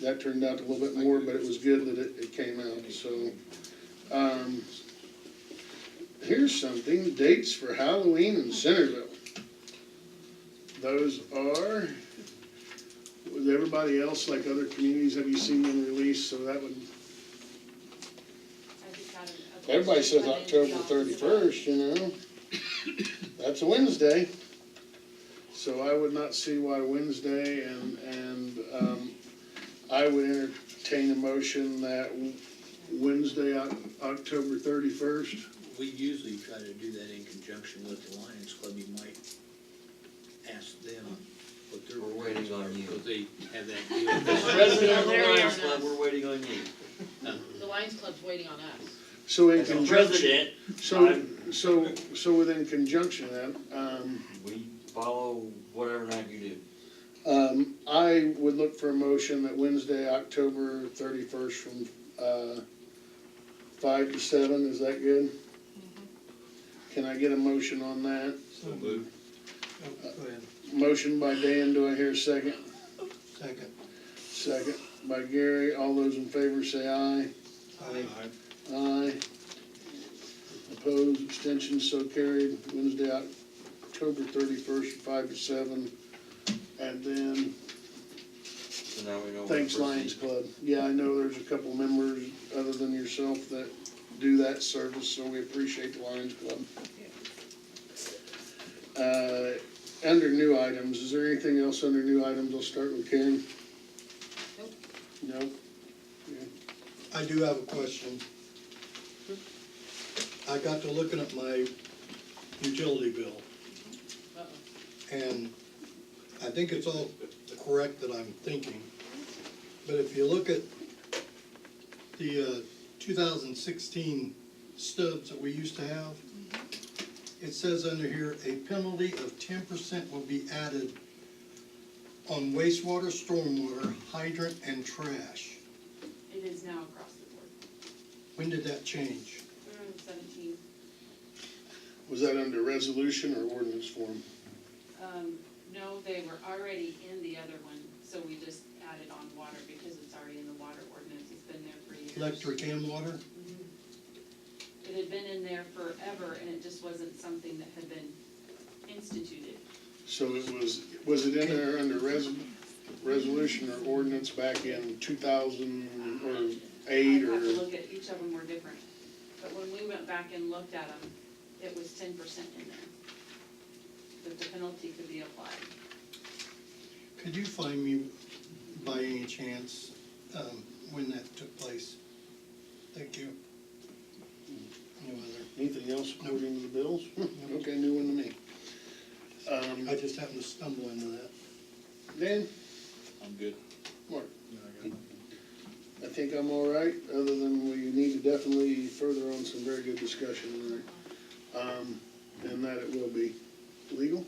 That turned out a little bit more, but it was good that it came out, so. Here's something, dates for Halloween in Centerville. Those are, with everybody else, like other communities, have you seen them released, so that would, I just got an. everybody says October 31st, That's a Wednesday. So I would not see why Wednesday, and I would entertain a motion that Wednesday, October 31st. We usually try to do that in conjunction with the Lions Club. You might ask them what their. We're waiting on you. Because they have that deal. President of the There you Lions are. Club, we're waiting on you. The Lions Club's waiting on us. So in As a conjunction, president, so within conjunction then, we follow whatever night you do. I would look for a motion that Wednesday, October 31st from 5 to 7, is that good? Can I get a motion on that? So moved. Go ahead. Motion by Dan, do I hear a second? Second. Second by Gary, all those in favor say aye. Aye. Aye. Opposed, abstentions, so carried. Wednesday, October 31st, 5 to 7. And then, So now we know. thanks Lions Club. Yeah, I know there's a couple members other than yourself that do that service, so we appreciate the Lions Club. Under new items, is there anything else under new items? I'll start with Karen. Nope. No? I do have a question. I got to looking at my utility bill, Uh-oh. and I think it's all correct that I'm thinking. But if you look at the 2016 stubs that we used to have, it says under here, a penalty of 10% will be added on wastewater, stormwater, hydrant, and trash. It is now across the board. When did that change? 17. Was that under resolution or ordinance form? No, they were already in the other one, so we just added on water because it's already in the water ordinance, it's been there for years. Electric and water? Mhm. It had been in there forever, and it just wasn't something that had been instituted. So it was it in there under resolution or ordinance back in 2008 I'd have to or? look at, each of them were different, but when we went back and looked at them, it was 10% in there. That the penalty could be applied. Could you find me, by any chance, when that took place? Thank you. No other. Anything else according to the bills? Okay, new one to me. I just happened to stumble into that. Dan, I'm good. Mark? I think I'm all right, other than we need to definitely further on some very good discussion tonight. And that it will be legal.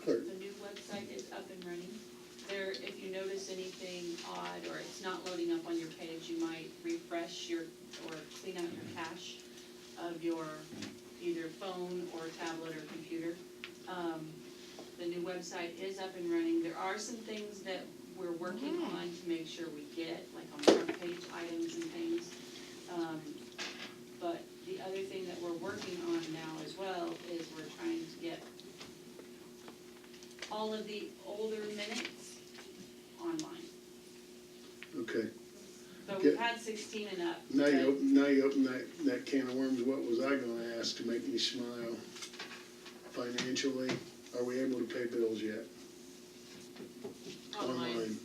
Clerk? The new website is up and running. There, if you notice anything odd or it's not loading up on your page, you might refresh or clean out your cache of your either phone or tablet or computer. The new website is up and running. There are some things that we're working on to make sure we get, like on front page items and things. But the other thing that we're working on now as well is we're trying to get all of the older minutes online. Okay. So we've had 16 and up. Now but- you open that can of worms. What was I gonna ask to make me smile? Financially, are we able to pay bills yet? Online.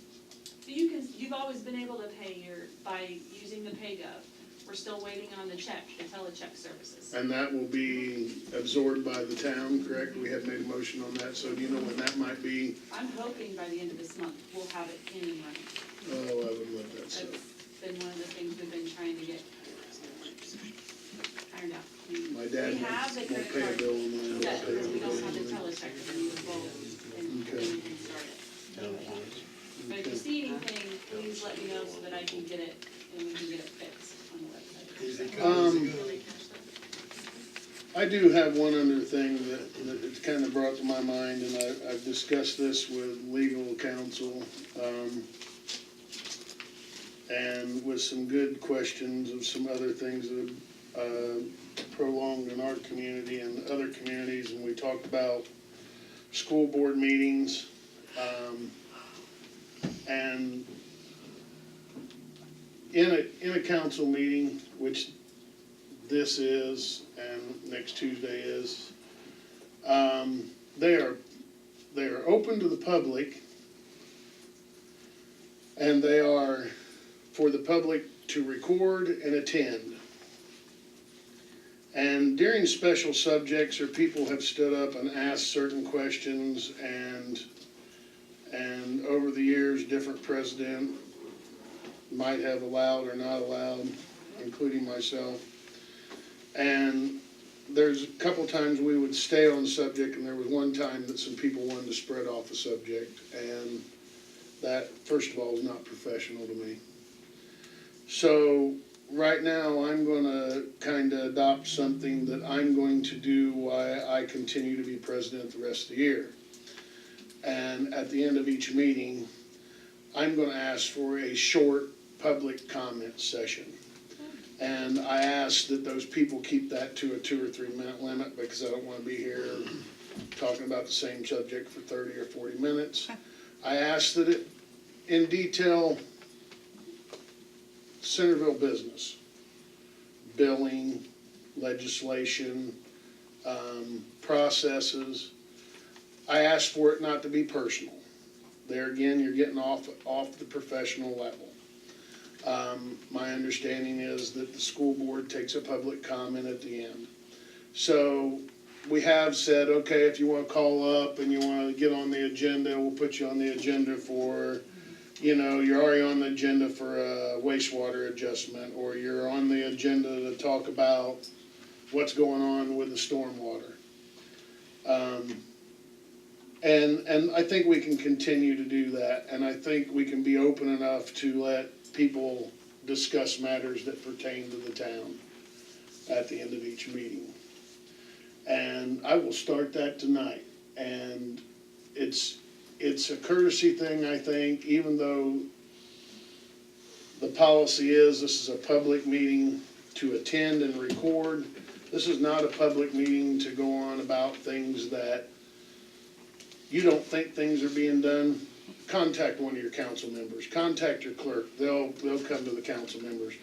You've always been able to pay by using the PayGov. We're still waiting on the check, the telecheck services. And that will be absorbed by the town, correct? We had made a motion on that, so do you know when that might be? I'm hoping by the end of this month, we'll have it in and running. Oh, I would love that, so. That's been one of the things we've been trying to get ironed out. My dad We have the won't credit pay a card bill on mine. set, we don't have the telecheck, and we will vote and Okay. then we can start it. But if you see anything, please let me know so that I can get it and we can get it fixed on the website. Easy come, easy go. I do have one other thing that it's kind of brought to my mind, and I've discussed this with legal counsel, and with some good questions of some other things that have prolonged in our community and other communities, and we talked about school board meetings, and in a council meeting, which this is, and next Tuesday is, they are open to the public, and they are for the public to record and attend. And during special subjects, or people have stood up and asked certain questions, and over the years, different president might have allowed or not allowed, including myself. And there's a couple times we would stay on the subject, and there was one time that some people wanted to spread off the subject, and that, first of all, is not professional to me. So right now, I'm gonna kinda adopt something that I'm going to do while I continue to be president the rest of the year. And at the end of each meeting, I'm gonna ask for a short public comment session. And I ask that those people keep that to a 2 or 3 minute limit, because I don't wanna be here talking about the same subject for 30 or 40 minutes. I ask that it, in detail, Centerville business, billing, legislation, processes. I ask for it not to be personal. There again, you're getting off the professional level. My understanding is that the school board takes a public comment at the end. So we have said, okay, if you want to call up and you want to get on the agenda, we'll put you on the agenda for, you're already on the agenda for a wastewater adjustment, or you're on the agenda to talk about what's going on with the stormwater. And I think we can continue to do that, and I think we can be open enough to let people discuss matters that pertain to the town at the end of each meeting. And I will start that tonight. And it's a courtesy thing, I think, even though the policy is this is a public meeting to attend and record. This is not a public meeting to go on about things that you don't think things are being done. Contact one of your council members, contact your clerk, they'll come to the council members.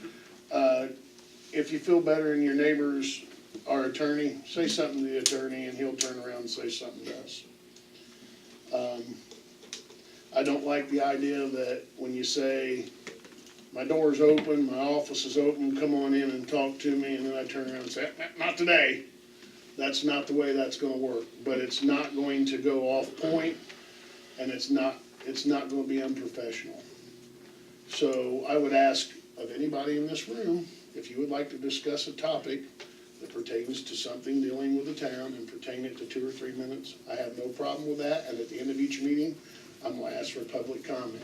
If you feel better and your neighbor's our attorney, say something to the attorney and he'll turn around and say something to us. I don't like the idea that when you say, my door's open, my office is open, come on in and talk to me, and then I turn around and say, not today. That's not the way that's gonna work, but it's not going to go off point, and it's not gonna be unprofessional. So I would ask of anybody in this room, if you would like to discuss a topic that pertains to something dealing with the town and pertain it to 2 or 3 minutes, I have no problem with that, and at the end of each meeting, I'm gonna ask for public comment.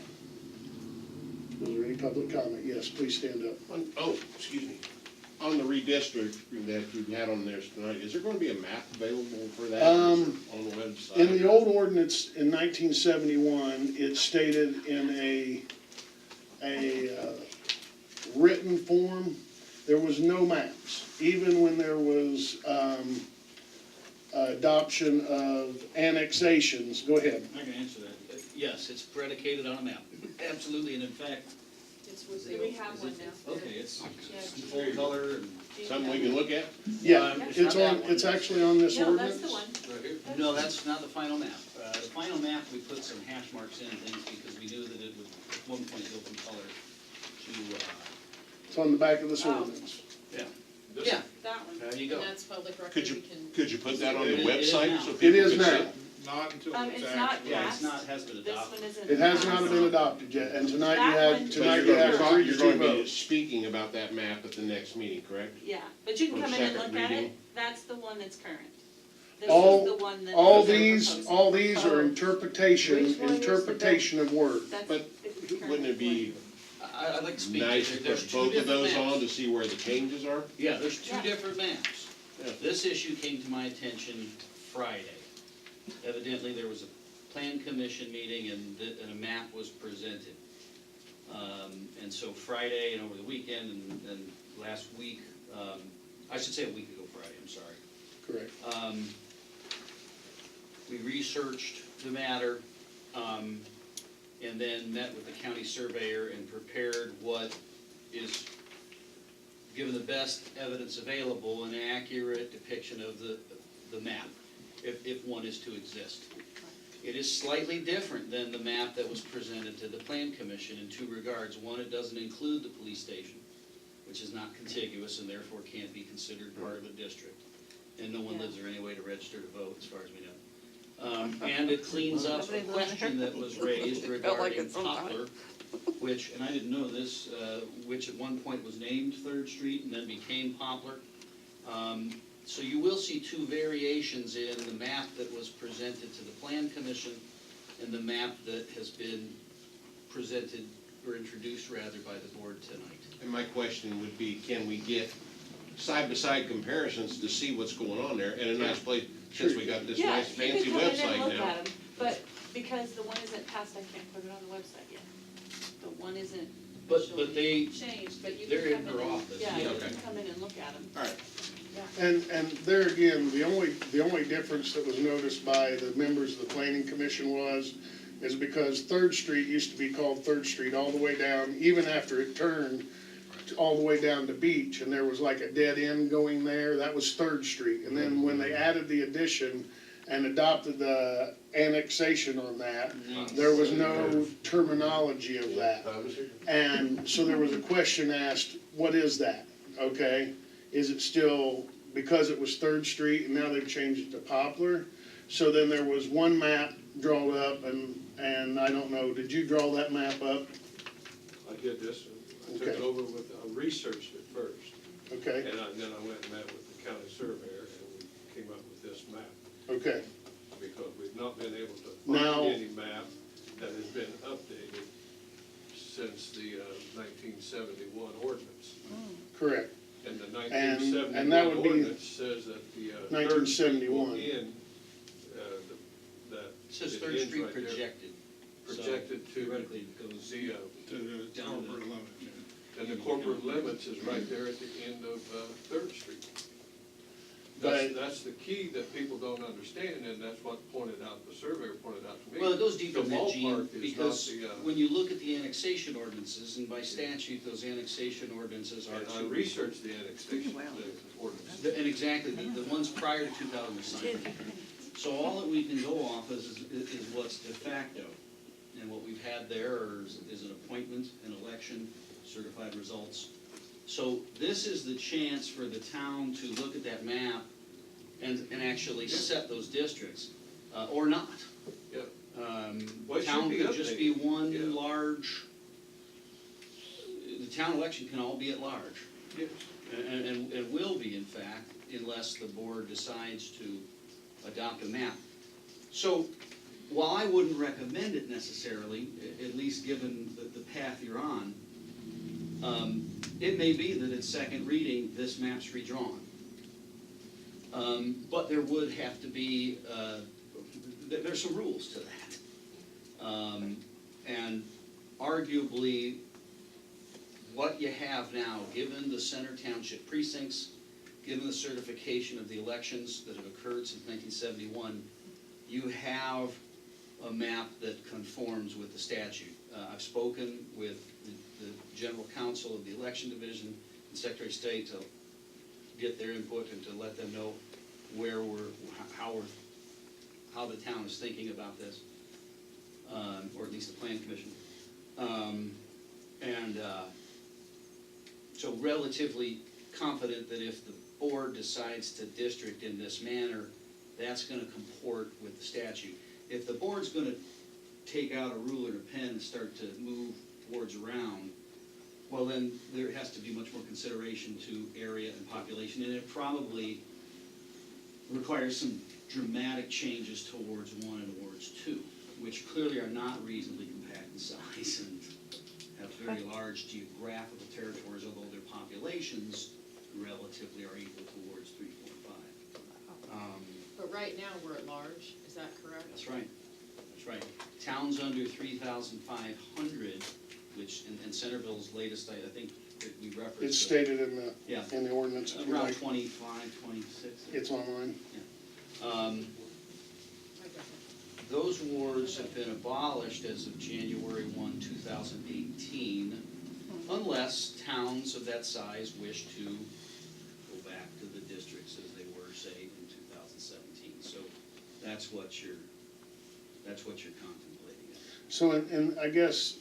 Is there any public comment? Yes, please stand up. Excuse me. On the redistricting that you had on there tonight, is there gonna be a map available for that on the website? In the old ordinance in 1971, it stated in a written form, there was no maps. Even when there was adoption of annexations, go ahead. I can answer that. Yes, it's predicated on a map. Absolutely, and in fact, We have one now. okay, it's full color and. Something we can look at? Yeah, it's it's not that on, one. it's actually on this No, ordinance. that's the one. Right here? No, that's not the final map. The final map, we put some hash marks in and things because we knew that it would at one point go from color to, It's on the back of this Oh. ordinance. yeah, That one. there you go. And that's public record, Could you, we can. could you put that on the It is website now. so It people is can see? now. Not until It's it's not actually. Yeah, it's passed. not, has been This adopted. one isn't. It has not passed. been adopted yet, and tonight you That had, one- tonight But you had you're three gonna to you're 2 gonna be votes. speaking about that map at the next meeting, correct? Yeah, but you can For come in and second look at it. reading. That's the one that's current. This All- is the one that. All they're these, proposing. all these are Oh, interpretation Which one is the of word. that's- But it's the current wouldn't it be I'd like to speak. nice to There's put two both of different those maps. on to see where the changes are? Yeah, there's two Yeah. different maps. Yeah. This issue came to my attention Friday. Evidently, there was a plan commission meeting and a map was presented. And so Friday and over the weekend and last week, I should say a week ago Friday, I'm sorry. Correct. We researched the matter, and then met with the county surveyor and prepared what is, given the best evidence available, an accurate depiction of the map, if one is to exist. It is slightly different than the map that was presented to the plan commission in two regards. One, it doesn't include the police station, which is not contiguous and therefore can't be considered part of the district. And no one lives there anyway to register to vote, as far as we know. And it cleans up a question that was raised Felt like regarding it sometimes. Poplar, which, and I didn't know this, which at one point was named Third Street and then became Poplar. So you will see two variations in the map that was presented to the Plan Commission and the map that has been presented, or introduced rather, by the board tonight. And my question would be, can we get side-by-side comparisons to see what's going on there in a nice place, since we got this Yeah, nice you fancy can come in and website look now? at 'em, but because the one isn't passed, I can't put it on the website yet. The one isn't But they, changed, but you they're can in come in her and, office. yeah, you Okay. can come in and look at them. All right. And there again, the only difference that was noticed by the members of the planning commission is because Third Street used to be called Third Street all the way down, even after it turned all the way down to Beach, and there was like a dead end going there, that was Third Street. And then when they added the addition and adopted the annexation on that, there was no terminology of that. And so there was a question asked, what is that? Okay? Is it still, because it was Third Street and now they've changed it to Poplar? So then there was one map drawn up and I don't know, did you draw that map up? I did this, I took Okay. over with, I researched it first, Okay, and then I went and met with the county surveyor, and we came up with this map, okay. because we've not been able to Now- find any map that has been updated since the 1971 ordinance. Correct. And the and that 1971 would be ordinance says that the Third Street will 1971. end, that. It says it Third ends Street right there. projected. So Projected to theoretically it goes the, To the down corporate the- limit, yeah. and the corporate limits is right there at the end of Third Street. But- That's the key that people don't understand, and that's what the surveyor pointed out to me. Well, it goes deeper The than that, Gene, ballpark is not because the, when you look at the annexation ordinances, and by statute, those annexation ordinances are And I to. researched the annexation, Well. the ordinance. And exactly, the ones prior to 2007. So all that we can go off is what's de facto. And what we've had there is an appointment, an election, certified results. So this is the chance for the town to look at that map and actually set those districts, or not. Yep. Well, it should Town be could just be updated. one Yeah. large, the town election can all be at large. Yes. And will be, in fact, unless the board decides to adopt a map. So, while I wouldn't recommend it necessarily, at least given the path you're on, it may be that at second reading, this map's redrawn. But there would have to be, there's some rules to that. And arguably, what you have now, given the Center Township precincts, given the certification of the elections that have occurred since 1971, you have a map that conforms with the statute. I've spoken with the general counsel of the election division and Secretary of State to get their input and to let them know where how the town is thinking about this, or at least the Plan Commission. So relatively confident that if the board decides to district in this manner, that's gonna comport with the statute. If the board's gonna take out a ruler and a pen and start to move boards around, well then there has to be much more consideration to area and population, and it probably requires some dramatic changes towards 1 and towards 2, which clearly are not reasonably compact in size and have very large geographical territories, although their populations relatively are equal towards 3, 4, 5. But right now, we're at large, is that correct? That's right, that's right. Towns under 3,500, which, and Centerville's latest, I think that we referenced. It's stated in Yeah. the ordinance, if you Around like. 25, 26. It's online. Those wards have been abolished as of January 1, 2018, unless towns of that size wish to go back to the districts as they were, say, in 2017. So that's what you're contemplating. So, and I guess,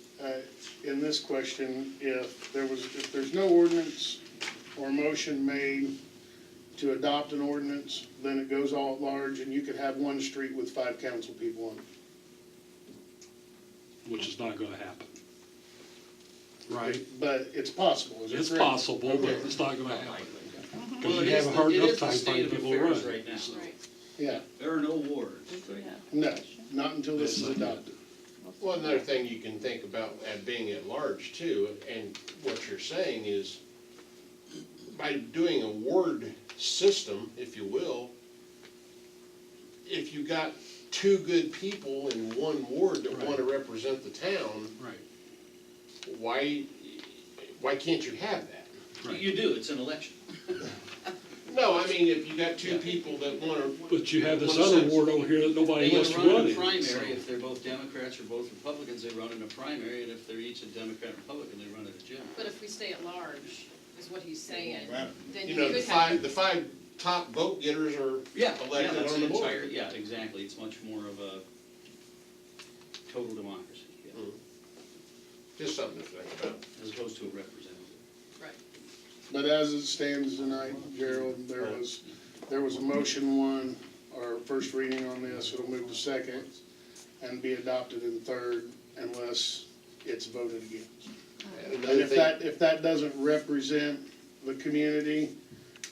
in this question, if there's no ordinance or motion made to adopt an ordinance, then it goes all at large, and you could have one street with 5 council people on it. Which is not gonna happen. Right? But it's possible, is it It's correct? possible, but Okay. it's not gonna happen. Well, Because it you have is a hard it enough is the time state finding of people to affairs run. right now. Right. Yeah, There are no wards right now. no, not until this is adopted. Well, another thing you can think about at being at large too, and what you're saying is, by doing a ward system, if you will, if you got 2 good people in one ward that wanna represent the town, Right. why can't you have that? Right. You do, it's an election. No, I mean, if you got 2 people that wanna. But you have this wanna other send- ward over here that nobody They wants to run run in a in. primary, so- if they're both Democrats or both Republicans, they run in a primary, and if they're each a Democrat and Republican, they run in a general. But if we stay at large, is what he's saying, matter. then You you know, could the have. 5 top vote getters are elected that's on the an board. entire, yeah, exactly, it's much more of a total democracy, yeah, Just something to think about. as opposed to a representative. Right. But as it stands tonight, Gerald, there was a motion one, or first reading on this, it'll move to second and be adopted in third unless it's voted against. And And another if that doesn't represent the community,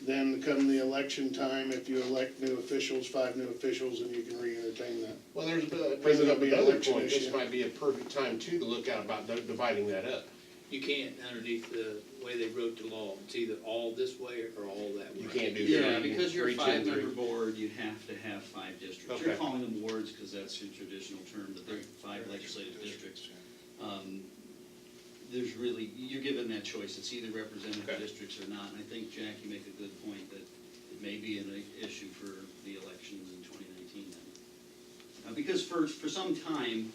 then come the election time, if you elect new officials, 5 new officials, then you can re-entertain that. Well, there's Because brings it'll up be an another election point, this issue. might be a perfect time too to look at about dividing that up. You can't underneath the way they wrote the law, it's either all this way or all that way. You can't do Yeah, three, because you're a 3, 2, and 3. five-member board, you'd have to have 5 districts. You're Okay. calling them wards because that's your traditional term, but they're 5 legislative districts. There's really, you're given that choice, it's either representative Okay. districts or not, and I think, Jack, you make a good point that it may be an issue for the elections in 2019 then. Because for some time,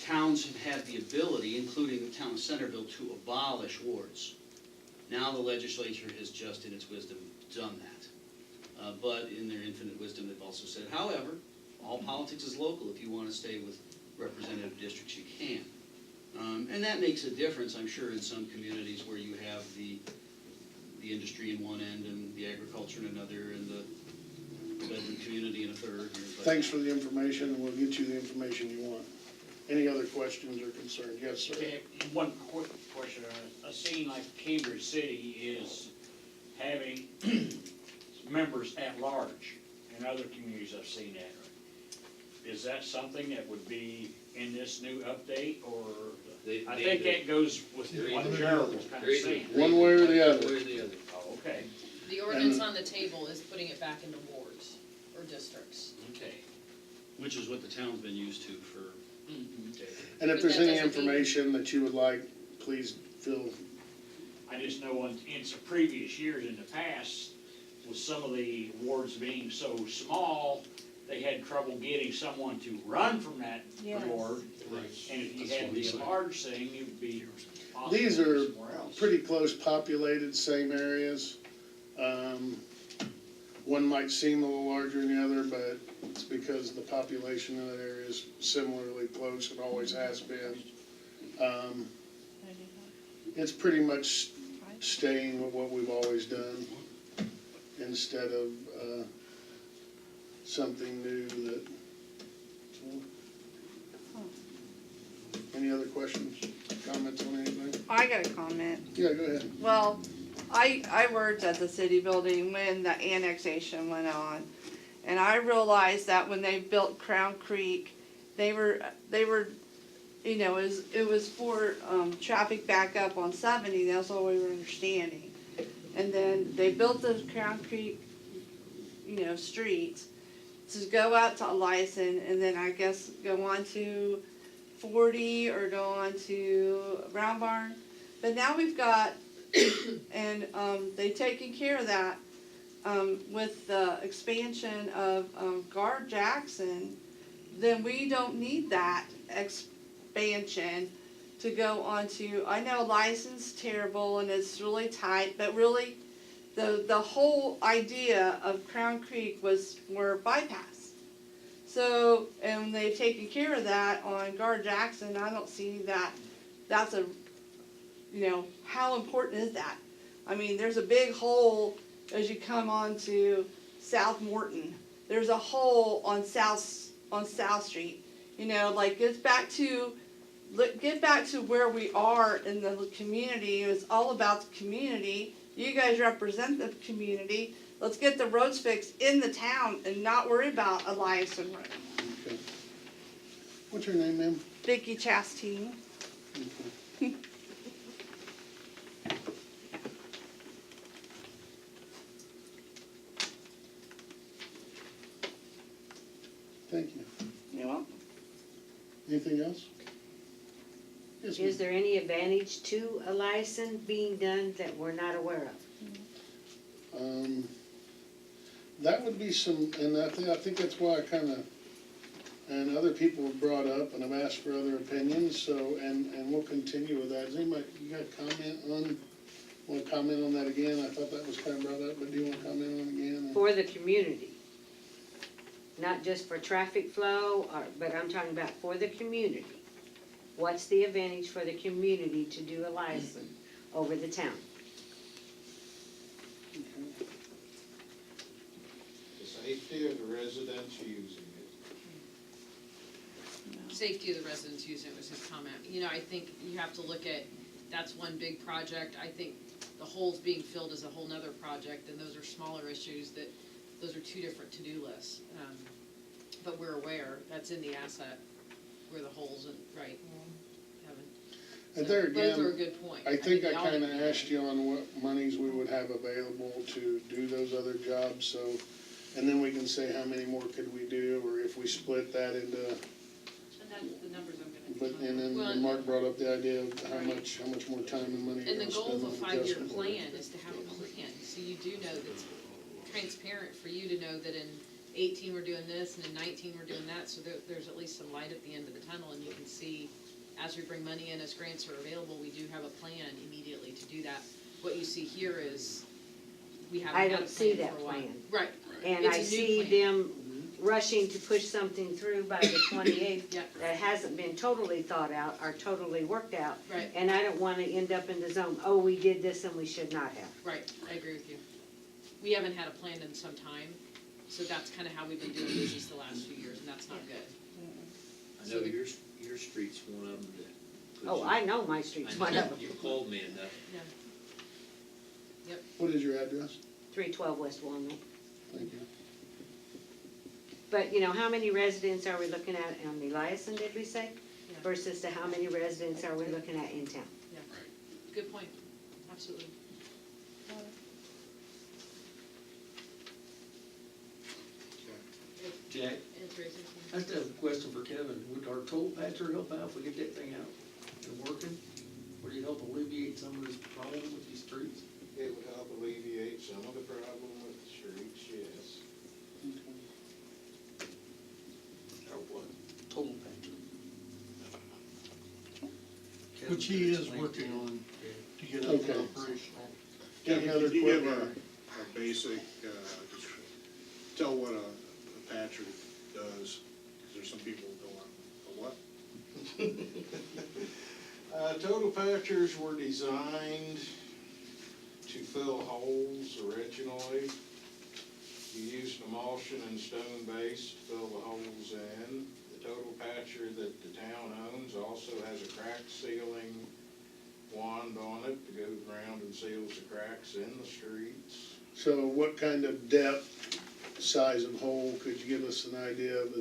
towns have had the ability, including the town of Centerville, to abolish wards. Now the legislature has just, in its wisdom, done that. But in their infinite wisdom, they've also said, however, all politics is local. If you want to stay with representative districts, you can. And that makes a difference, I'm sure, in some communities where you have the industry in one end and the agriculture in another and the bedroom community in a third. Thanks for the information, and we'll get you the information you want. Any other questions or concerns? Yes, sir. Okay, one quick question. A scene like Cambridge City is having members at large, and other communities I've seen that. Is that something that would be in this new update, or? I think that goes with what Gerald was kind of saying. One way or the other. One way or the other. Oh, okay, The ordinance on the table is putting it back into wards or districts. okay. Which is what the town's been used to for, Okay. And if But there's that any doesn't mean- information that you would like, please feel, I just know in some previous years in the past, with some of the wards being so small, they had trouble getting someone to run from that Yes. ward. Right. And if you That's had what we the said. large thing, it would be possible these are somewhere else. pretty close populated, same areas. One might seem a little larger than the other, but it's because the population in that area is similarly close and always has been. It's pretty much staying with what we've always done instead of, something new that. Any other questions, comments on anything? I got a comment. Yeah, go ahead. Well, I worked at the city building when the annexation went on. And I realized that when they built Crown Creek, they were, you know, it was for, traffic backup on 70, that's all we were understanding. And then they built the Crown Creek, you know, streets to go out to Eliason and then I guess go on to 40 or go on to Brown Barn. But now we've got, and they've taken care of that with the expansion of Guard Jackson, then we don't need that expansion to go on to, I know license terrible and it's really tight, but really the whole idea of Crown Creek was for bypass. So, and they've taken care of that on Guard Jackson, I don't see that, that's a, you know, how important is that? I mean, there's a big hole as you come on to South Morton. There's a hole on South Street. You know, like get back to where we are in the community. It's all about the community. You guys represent the community. Let's get the roads fixed in the town and not worry about Eliason Road. Okay. What's your name, ma'am? Vicki Chastain. Okay. Thank you. You know? Anything else? Yes, Is ma'am. there any advantage to a license being done that we're not aware of? That would be some, and I think that's why I kinda, and other people have brought up and have asked for other opinions, so, and we'll continue with that. Does anybody, you got wanna comment on that again? I thought that was kinda brought up, but do you wanna comment on it again? For the community? Not just for traffic flow, but I'm talking about for the community. What's the advantage for the community to do a license over the town? The safety of the residents using it. Safety of the residents using it was his comment. You know, I think you have to look at, that's one big project. I think the holes being filled is a whole nother project, and those are smaller issues that, those are two different to-do lists. But we're aware, that's in the asset, where the holes, and right, Kevin? And there Both are a again, good point. I think I y'all kinda didn't- asked you on what monies we would have available to do those other jobs, so, and then we can say how many more could we do, or if we split that into, And that's the numbers I'm gonna. but, and then Well, Mark brought up the idea of how much more time and money you're And the gonna goal spend of a on five-year adjustment work. plan is to have a plan, so you do know that's transparent for you to know that in 18 we're doing this, and in 19 we're doing that, so there's at least some light at the end of the tunnel, and you can see, as we bring money in, as grants are available, we do have a plan immediately to do that. What you see here is, we haven't I had a don't see plan that for a while. plan. Right, And It's I a new see plan. them rushing to push something through by the 28th Yep. that hasn't been totally thought out or totally worked out. right, And I don't wanna end up in the zone, oh, we did this and we should not have. right, I agree with you. We haven't had a plan in some time, so that's kinda how we've been doing business the last few years, and that's not good. I know your street's one of them that. Oh, I know my street's one of them. You called me enough. What is your address? 312 West Walnut. Thank you. But, you know, how many residents are we looking at on Eliason, did we say? Yeah. Versus to how many residents are we looking at in town? Good point, absolutely. Jack, And Tracy? I just have a question for Kevin. Would our toll patcher help out if we get that thing out and working? Would it help alleviate some of this problem with these streets? It would help alleviate some of the problem with the streets, yes. Or what? Toll patcher. Which he is working on to get up Okay. and operational. Any other Can you give equipment? a basic, tell what a patcher does? Because there's some people going, a what? Total patchers were designed to fill holes originally. You used emulsion and stone base to fill the holes in. The total patcher that the town owns also has a crack sealing wand on it to go around and seals the cracks in the streets. So what kind of depth, size of hole, could you give us an idea of?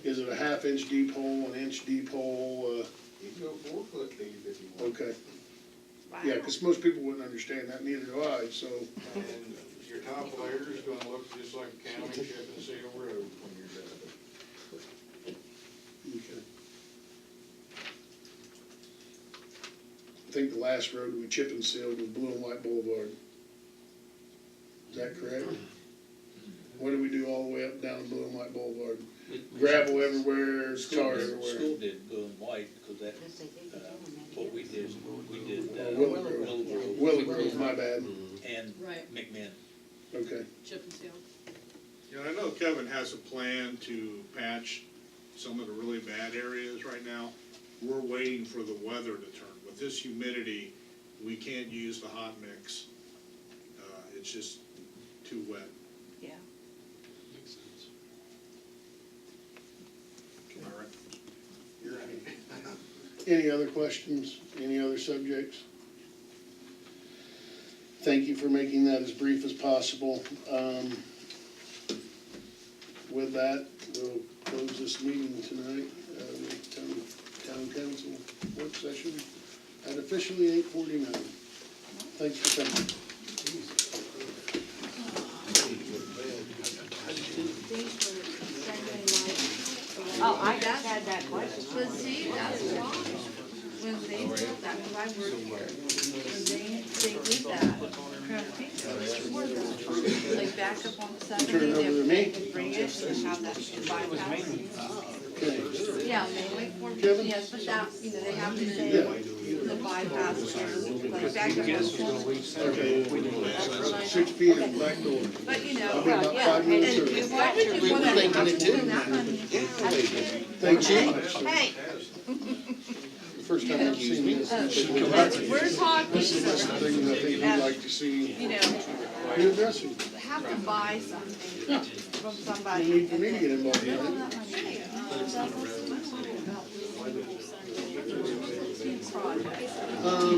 Is it a half-inch deep hole, an inch deep hole? You can go 4 foot deep if you want. Okay. Yeah, because most people wouldn't understand that, neither do I, so. And your top layer is gonna look just like a county chip and seal road when you're done. Okay. I think the last road we chip and sealed was Blue and White Boulevard. Is that correct? What did we do all the way up down to Blue and White Boulevard? Gravel everywhere, tar everywhere. School did blue and white, because that, what we did, Willow Grove. Willow Grove, my bad. and Right. McMinn. Okay. Chip and seal. You know, I know Kevin has a plan to patch some of the really bad areas right now. We're waiting for the weather to turn. With this humidity, we can't use the hot mix. It's just too wet. Yeah. Makes sense. All right. You're right. Any other questions? Any other subjects? Thank you for making that as brief as possible. With that, we'll close this meeting tonight, with town council work session at officially 8:49. Thanks for coming. Oh, I just had that question. But see, that's why, when they did that, when I worked here, when they did that, before that, like back up on Saturday, Turn it over to me. they would bring it and have that bypass. Okay. Yeah, mainly for, Kevin? yes, but that, you know, they have to say Yeah. the bypass, like back up on Saturday. Okay, 6 p.m. back door. But, you know, I'll be about yeah, 5 and minutes early. if why would you wanna have to spend that money? Thank you. Hey, First time I've seen this. we're talking, This is the thing that I think we'd like to see you know, you addressing. have to buy something from You somebody. need for me to get involved in All it. that money. Hey, project.